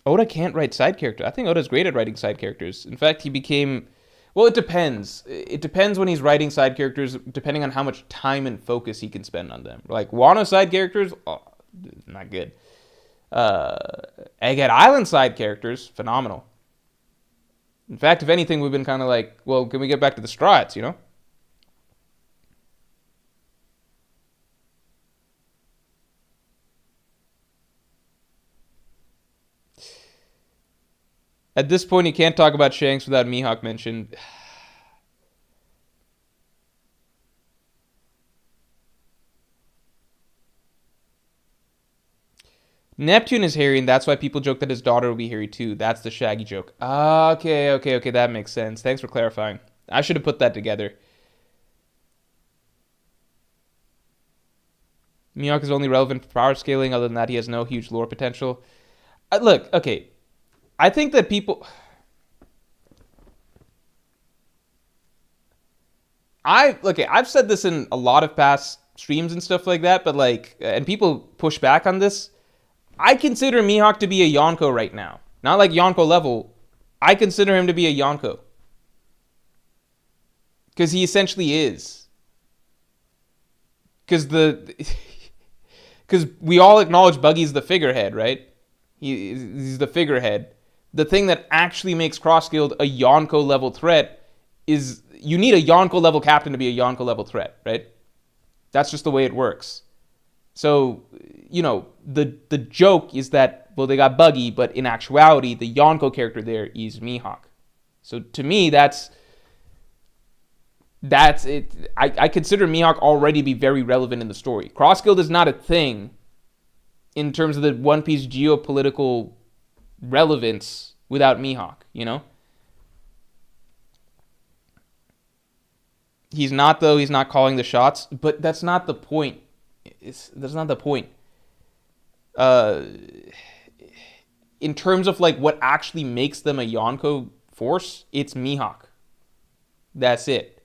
Oda can't write side characters. I think Oda's great at writing side characters. In fact, he became... well, it depends. It depends when he's writing side characters, depending on how much time and focus he can spend on them. Like, Wano side characters, not good. Egghead Island side characters, phenomenal. In fact, if anything, we've been kind of like, well, can we get back to the Strats, you know? At this point, you can't talk about Shanks without Mihawk mentioned. Neptune is hairy, and that's why people joke that his daughter will be hairy too. That's the Shaggy joke. Okay, that makes sense. Thanks for clarifying. I should have put that together. Mihawk is only relevant for power scaling. Other than that, he has no huge lore potential. Look, okay. I think that people... I've said this in a lot of past streams and stuff like that, but like, and people push back on this. I consider Mihawk to be a Yonko right now. Not like Yonko level. I consider him to be a Yonko. Because he essentially is. Because we all acknowledge Buggy's the figurehead, right? He's the figurehead. The thing that actually makes Cross-Guild a Yonko level threat is you need a Yonko level captain to be a Yonko level threat, right? That's just the way it works. So, you know, the joke is that, well, they got Buggy, but in actuality, the Yonko character there is Mihawk. So to me, that's it. I consider Mihawk already to be very relevant in the story. Cross-Guild is not a thing in terms of the One Piece geopolitical relevance without Mihawk, you know? He's not, though. He's not calling the shots, but that's not the point. That's not the point. In terms of like what actually makes them a Yonko force, it's Mihawk. That's it.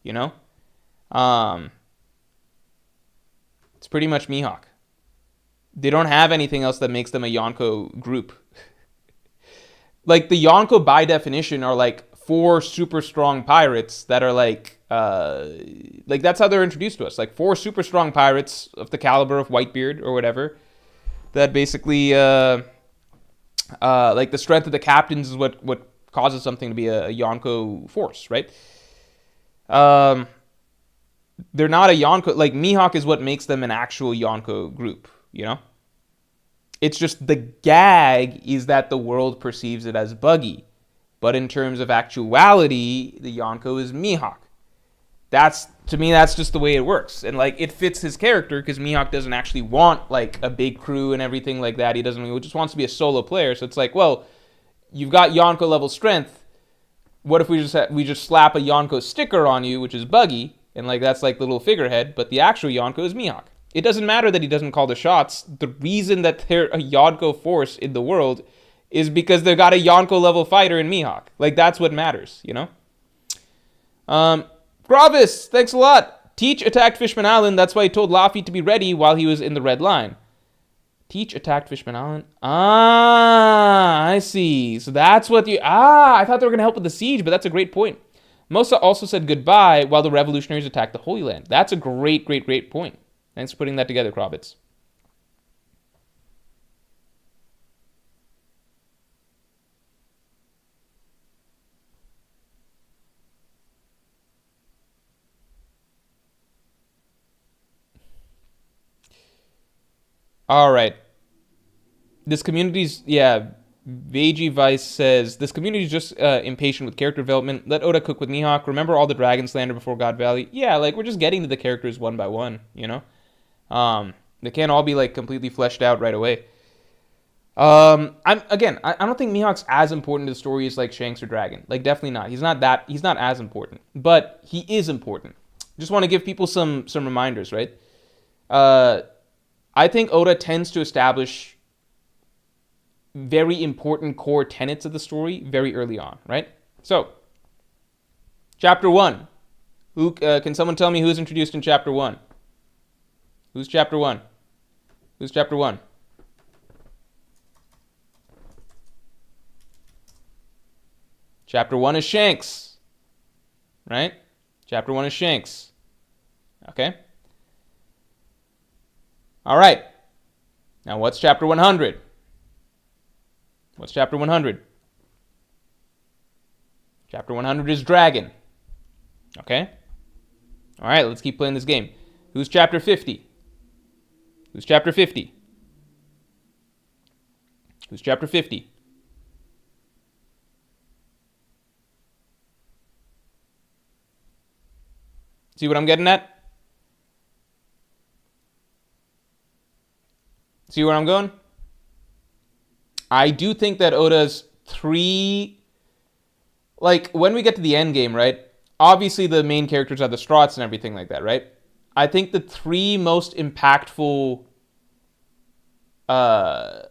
You know? It's pretty much Mihawk. They don't have anything else that makes them a Yonko group. Like the Yonko by definition are like 4 super strong pirates that are like that's how they're introduced to us. Like 4 super strong pirates of the caliber of Whitebeard or whatever. That basically, like the strength of the captains is what causes something to be a Yonko force, right? They're not a Yonko. Like Mihawk is what makes them an actual Yonko group, you know? It's just the gag is that the world perceives it as Buggy. But in terms of actuality, the Yonko is Mihawk. To me, that's just the way it works. And like it fits his character because Mihawk doesn't actually want like a big crew and everything like that. He just wants to be a solo player. So it's like, well, you've got Yonko level strength. What if we just slap a Yonko sticker on you, which is Buggy, and like that's like the little figurehead, but the actual Yonko is Mihawk. It doesn't matter that he doesn't call the shots. The reason that they're a Yonko force in the world is because they've got a Yonko level fighter in Mihawk. Like that's what matters, you know? Gravis, thanks a lot. Teach attacked Fishman Island. That's why he told Laffy to be ready while he was in the red line. Teach attacked Fishman Island. I see. So that's what I thought they were going to help with the siege, but that's a great point. Mosa also said goodbye while the revolutionaries attacked the Holy Land. That's a great point. Thanks for putting that together, Kravitz. All right. This community's, Veiji Vice says, this community's just impatient with character development. Let Oda cook with Mihawk. Remember all the dragon slander before God Valley? Yeah, like, we're just getting to the characters one by one, you know? They can't all be, like, completely fleshed out right away. I don't think Mihawk's as important to the story as, like, Shanks or Dragon. Like, definitely not. He's not as important. But he is important. Just want to give people some reminders, right? I think Oda tends to establish very important core tenets of the story very early on, right? So, Chapter 1. Can someone tell me who's introduced in Chapter 1? Who's Chapter 1? Who's Chapter 1? Chapter 1 is Shanks, right? Chapter 1 is Shanks. Okay? All right. Now, what's chapter 100? What's chapter 100? Chapter 100 is Dragon. Okay? All right, let's keep playing this game. Who's chapter 50? Who's chapter 50? Who's chapter 50? See what I'm getting at? See where I'm going? I do think that Oda's three... Like, when we get to the end game, right? Obviously, the main characters are the Straughts and everything like that, right? I think the three most impactful...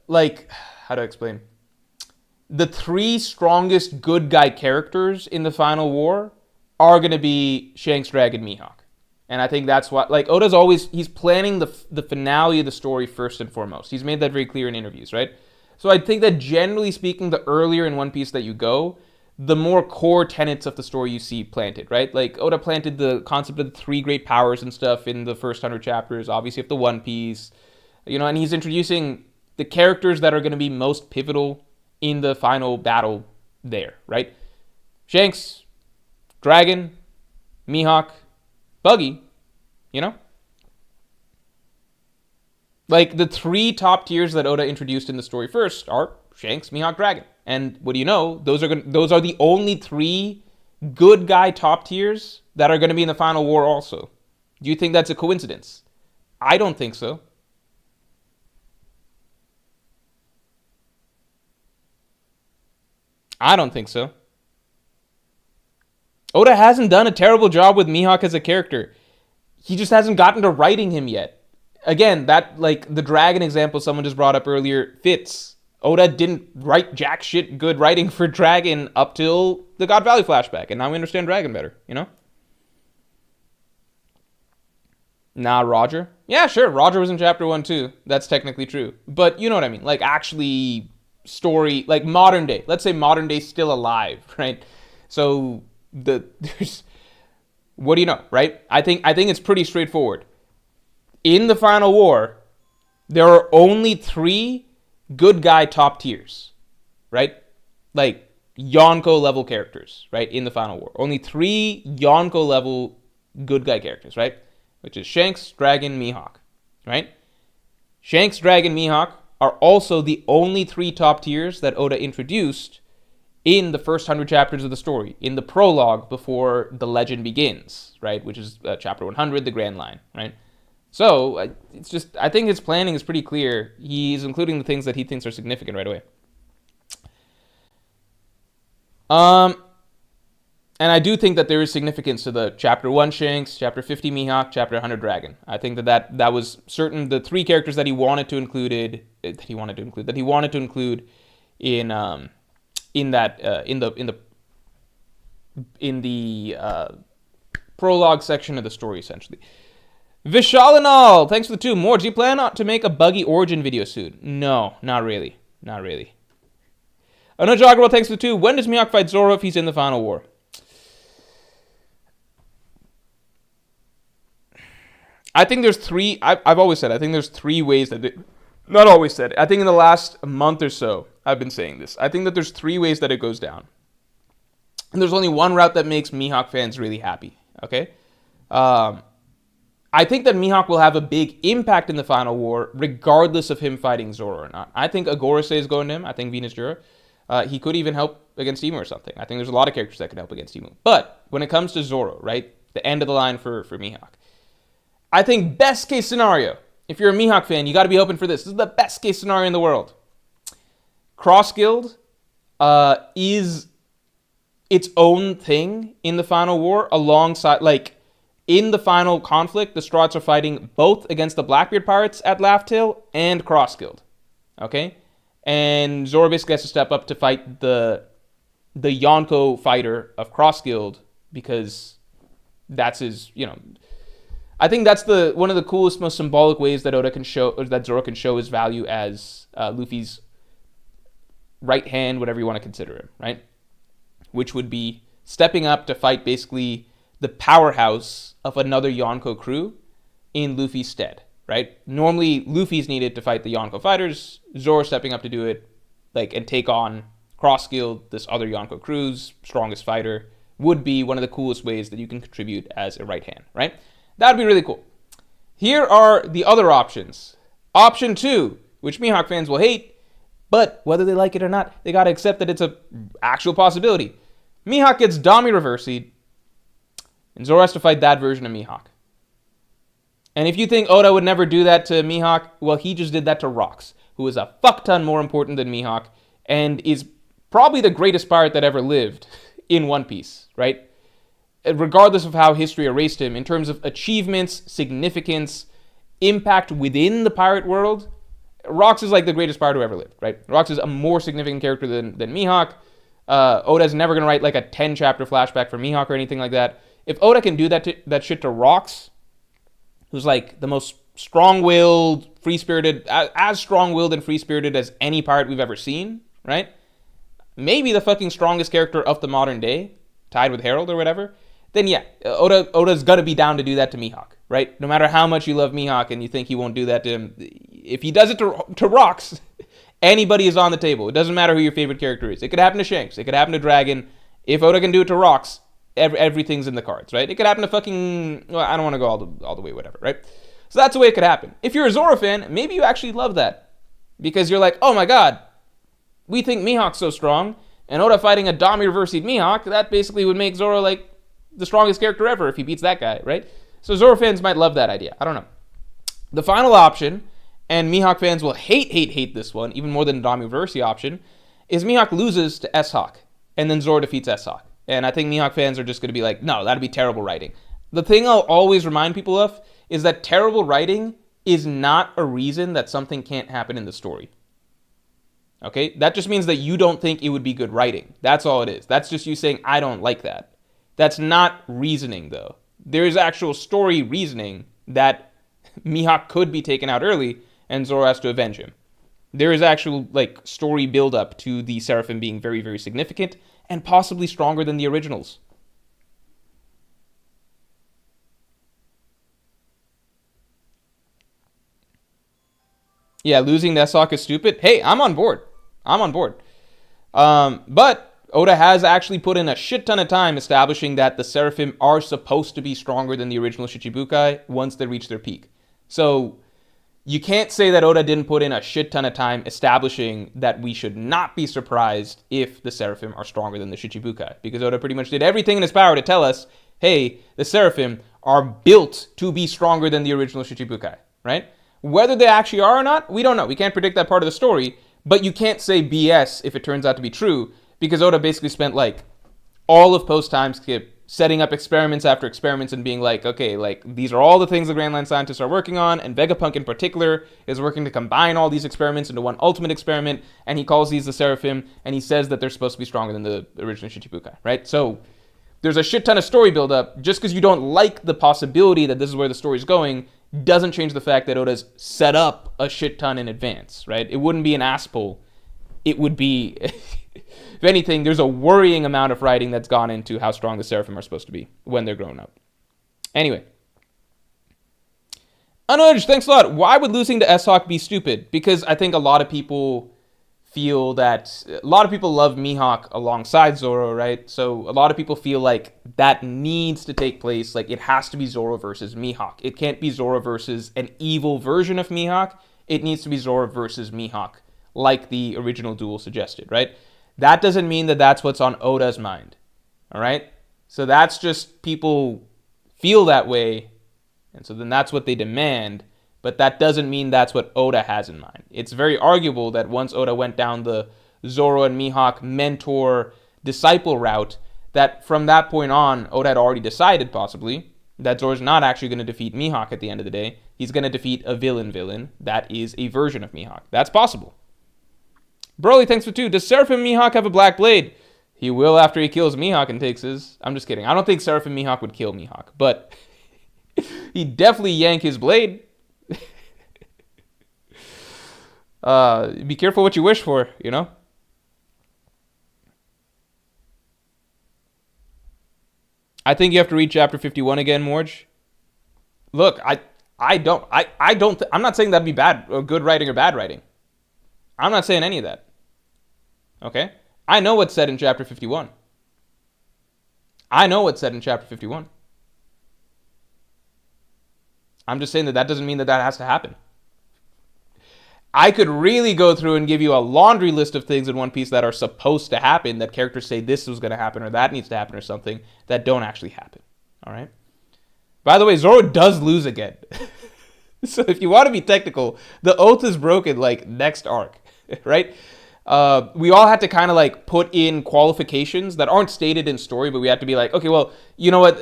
like, how do I explain? The three strongest good guy characters in the final war are going to be Shanks, Dragon, Mihawk. And I think that's what, like, Oda's always, he's planning the finale of the story first and foremost. He's made that very clear in interviews, right? So I think that generally speaking, the earlier in One Piece that you go, the more core tenets of the story you see planted, right? Like, Oda planted the concept of the three great powers and stuff in the first 100 chapters, obviously of the One Piece, you know, and he's introducing the characters that are going to be most pivotal in the final battle there, right? Shanks, Dragon, Mihawk, Buggy, you know? Like, the three top tiers that Oda introduced in the story first are Shanks, Mihawk, Dragon. And what do you know? Those are the only three good guy top tiers that are going to be in the final war also. Do you think that's a coincidence? I don't think so. I don't think so. Oda hasn't done a terrible job with Mihawk as a character. He just hasn't gotten to writing him yet. Again, that, like, the Dragon example someone just brought up earlier fits. Oda didn't write jack shit good writing for Dragon up till the God Valley flashback, and now we understand Dragon better, you know? Nah, Roger. Yeah, sure, Roger was in chapter 1 too. That's technically true. But you know what I mean? Like, actually, story, like modern day. Let's say modern day still alive, right? So, there's... What do you know, right? I think it's pretty straightforward. In the final war, there are only three good guy top tiers, right? Like Yonko level characters, right? In the final war, only three Yonko level good guy characters, right? Which is Shanks, Dragon, Mihawk, right? Shanks, Dragon, Mihawk are also the only three top tiers that Oda introduced in the first 100 chapters of the story, in the prologue before the legend begins, right? Which is chapter 100, the Grand Line, right? So, it's just, I think his planning is pretty clear. He's including the things that he thinks are significant right away. And I do think that there is significance to the chapter 1 Shanks, chapter 50 Mihawk, chapter 100 Dragon. I think that was certain, the three characters that he wanted to include in the prologue section of the story, essentially. Vishalinal, thanks for the 2 more. Do you plan to make a Buggy origin video soon? No, not really. Not really. Joggerwell, thanks for the 2. When does Mihawk fight Zoro if he's in the final war? I think there's three. I've always said, I think there's 3 ways that not always said. I think in the last month or so, I've been saying this. I think that there's 3 ways that it goes down. And there's only one route that makes Mihawk fans really happy. Okay? I think that Mihawk will have a big impact in the final war, regardless of him fighting Zoro or not. I think Gorosei is going to him. I think Venus Jura. He could even help against Imu or something. I think there's a lot of characters that could help against Imu. But when it comes to Zoro, right, the end of the line for Mihawk, I think best case scenario, if you're a Mihawk fan, you got to be hoping for this. This is the best case scenario in the world. Cross Guild is its own thing in the final war, alongside, like, in the final conflict, the Straughts are fighting both against the Blackbeard pirates at Laugh-Tale and Cross Guild. Okay? And Zoro basically has to step up to fight the Yonko fighter of Cross Guild, because that's his, you know... I think that's one of the coolest, most symbolic ways that Oda can show, or that Zoro can show his value as Luffy's right hand, whatever you want to consider him, right? Which would be stepping up to fight basically the powerhouse of another Yonko crew in Luffy's stead, right? Normally, Luffy's needed to fight the Yonko fighters. Zoro stepping up to do it, like, and take on Cross-Guild, this other Yonko crew's strongest fighter, would be one of the coolest ways that you can contribute as a right hand, right? That would be really cool. Here are the other options. Option 2, which Mihawk fans will hate, but whether they like it or not, they gotta accept that it's a actual possibility. Mihawk gets Dami reversied, and Zoro has to fight that version of Mihawk. And if you think Oda would never do that to Mihawk, well, he just did that to Rox, who is a fuck ton more important than Mihawk, and is probably the greatest pirate that ever lived in One Piece, right? Regardless of how history erased him, in terms of achievements, significance, impact within the pirate world, Rox is like the greatest pirate who ever lived, right? Rox is a more significant character than Mihawk. Oda's never going to write like a 10-chapter flashback for Mihawk or anything like that. If Oda can do that shit to Rox, who's like the most strong-willed, free-spirited, as strong-willed and free-spirited as any pirate we've ever seen, right? Maybe the fucking strongest character of the modern day, tied with Harold or whatever, then yeah, Oda's gonna be down to do that to Mihawk, right? No matter how much you love Mihawk and you think he won't do that to him, if he does it to Rox, anybody is on the table. It doesn't matter who your favorite character is. It could happen to Shanks. It could happen to Dragon. If Oda can do it to Rox, everything's in the cards, right? It could happen to fucking, well, I don't want to go all the way, whatever, right? So that's the way it could happen. If you're a Zoro fan, maybe you actually love that. Because you're like, oh my god, we think Mihawk's so strong, and Oda fighting a Dami reversing Mihawk, that basically would make Zoro like the strongest character ever if he beats that guy, right? So Zoro fans might love that idea. I don't know. The final option, and Mihawk fans will hate this one, even more than the Dami reversing option, is Mihawk loses to S-Hawk, and then Zoro defeats S-Hawk. And I think Mihawk fans are just going to be like, no, that'd be terrible writing. The thing I'll always remind people of is that terrible writing is not a reason that something can't happen in the story. Okay? That just means that you don't think it would be good writing. That's all it is. That's just you saying, I don't like that. That's not reasoning, though. There is actual story reasoning that Mihawk could be taken out early and Zoro has to avenge him. There is actual, like, story build-up to the Seraphim being very, very significant and possibly stronger than the originals. Yeah, losing to S-Hawk is stupid. Hey, I'm on board. But Oda has actually put in a shit ton of time establishing that the Seraphim are supposed to be stronger than the original Shichibukai once they reach their peak. So you can't say that Oda didn't put in a shit ton of time establishing that we should not be surprised if the Seraphim are stronger than the Shichibukai. Because Oda pretty much did everything in his power to tell us, hey, the Seraphim are built to be stronger than the original Shichibukai, right? Whether they actually are or not, we don't know. We can't predict that part of the story, but you can't say BS if it turns out to be true, because Oda basically spent like all of post-time skip setting up experiments after experiments and being like, okay, like these are all the things the Grand Line scientists are working on, and Vegapunk in particular is working to combine all these experiments into one ultimate experiment, and he calls these the Seraphim, and he says that they're supposed to be stronger than the original Shichibukai, right? So there's a shit ton of story build-up. Just because you don't like the possibility that this is where the story's going doesn't change the fact that Oda's set up a shit ton in advance, right? It wouldn't be an ass pull. It would be, if anything, there's a worrying amount of writing that's gone into how strong the Seraphim are supposed to be when they're grown up. Anyway. Unurged, thanks a lot. Why would losing to S-Hawk be stupid? Because I think a lot of people feel that, a lot of people love Mihawk alongside Zoro, right? So a lot of people feel like that needs to take place. Like it has to be Zoro versus Mihawk. It can't be Zoro versus an evil version of Mihawk. It needs to be Zoro versus Mihawk, like the original duel suggested, right? That doesn't mean that that's what's on Oda's mind, all right? So that's just people feel that way, and so then that's what they demand, but that doesn't mean that's what Oda has in mind. It's very arguable that once Oda went down the Zoro and Mihawk mentor-disciple route, that from that point on, Oda had already decided, possibly, that Zoro's not actually going to defeat Mihawk at the end of the day. He's going to defeat a villain that is a version of Mihawk. That's possible. Broly, thanks for 2. Does Seraphim Mihawk have a black blade? He will after he kills Mihawk and takes his. I'm just kidding. I don't think Seraphim Mihawk would kill Mihawk, but he'd definitely yank his blade. Be careful what you wish for, you know? I think you have to read chapter 51 again, Morge. Look, I don't. I'm not saying that'd be bad or good writing or bad writing. I'm not saying any of that. Okay? I know what's said in chapter 51. I know what's said in chapter 51. I'm just saying that doesn't mean that has to happen. I could really go through and give you a laundry list of things in One Piece that are supposed to happen, that characters say this was going to happen or that needs to happen or something, that don't actually happen. All right? By the way, Zoro does lose again. So if you want to be technical, the oath is broken like next arc, right? We all had to kind of like put in qualifications that aren't stated in story, but we had to be like, okay, well, you know what?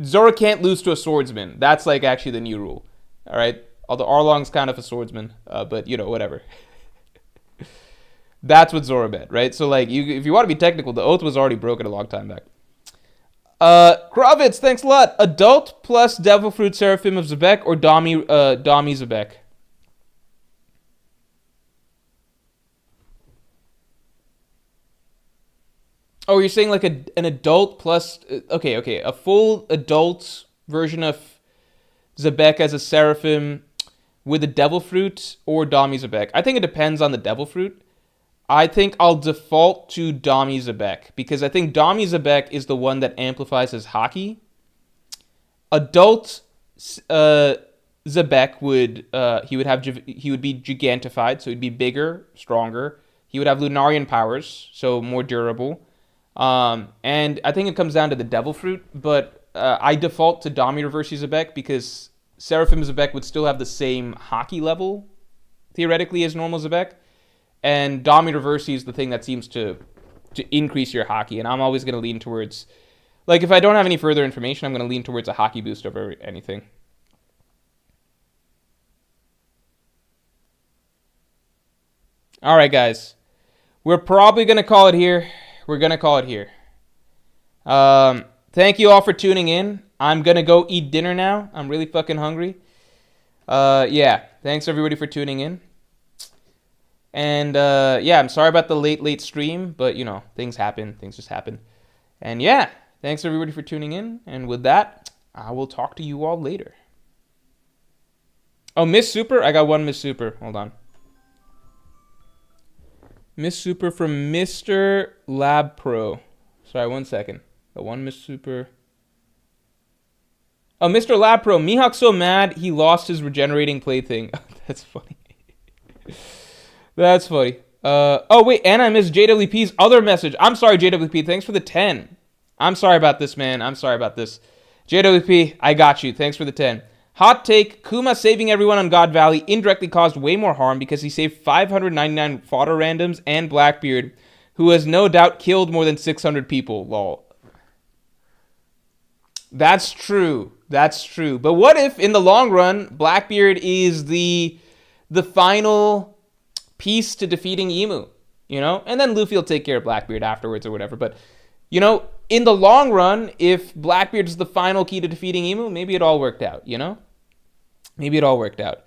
Zoro can't lose to a swordsman. That's like actually the new rule. All right? Although Arlong's kind of a swordsman, but you know, whatever. That's what Zoro meant, right? So like, if you want to be technical, the oath was already broken a long time back. Kravitz, thanks a lot. Adult plus Devil Fruit Seraphim of Zebek or Dami Zebek? Oh, you're saying like an adult plus... Okay. A full adult version of Zebek as a Seraphim with a Devil Fruit or Dami Zebek? I think it depends on the Devil Fruit. I think I'll default to Dami Zebek because I think Dami Zebek is the one that amplifies his Haki. Adult Zebek would be gigantified, so he'd be bigger, stronger. He would have Lunarian powers, so more durable. And I think it comes down to the Devil Fruit, but I default to Dami Reversi Zebek because Seraphim Zebek would still have the same Haki level, theoretically, as normal Zebek. And Dami Reversi is the thing that seems to increase your Haki, and I'm always going to lean towards... Like, if I don't have any further information, I'm going to lean towards a Haki boost over anything. All right, guys. We're probably going to call it here. Thank you all for tuning in. I'm going to go eat dinner now. I'm really fucking hungry. Yeah. Thanks, everybody, for tuning in. And, yeah, I'm sorry about the late stream, but, you know, things happen. Things just happen. And, yeah, thanks, everybody, for tuning in. And with that, I will talk to you all later. Oh, Miss Super? I got one Miss Super. Hold on. Miss Super from Mr. Lab Pro. Sorry, 1 second. The one Miss Super. Oh, Mr. Lab Pro. Mihawk's so mad he lost his regenerating plaything. That's funny. That's funny. Oh, wait, and I missed JWP's other message. I'm sorry, JWP. Thanks for the 10. I'm sorry about this, man. I'm sorry about this. JWP, I got you. Thanks for the 10. Hot take, Kuma saving everyone on God Valley indirectly caused way more harm because he saved 599 fodder randoms and Blackbeard, who has no doubt killed more than 600 people. Lol. That's true. That's true. But what if, in the long run, Blackbeard is the final piece to defeating Emu, you know? And then Luffy will take care of Blackbeard afterwards or whatever. But, you know, in the long run, if Blackbeard is the final key to defeating Emu, maybe it all worked out, you know? Maybe it all worked out.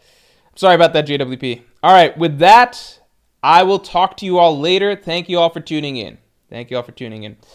Sorry about that, JWP. All right, with that, I will talk to you all later. Thank you all for tuning in.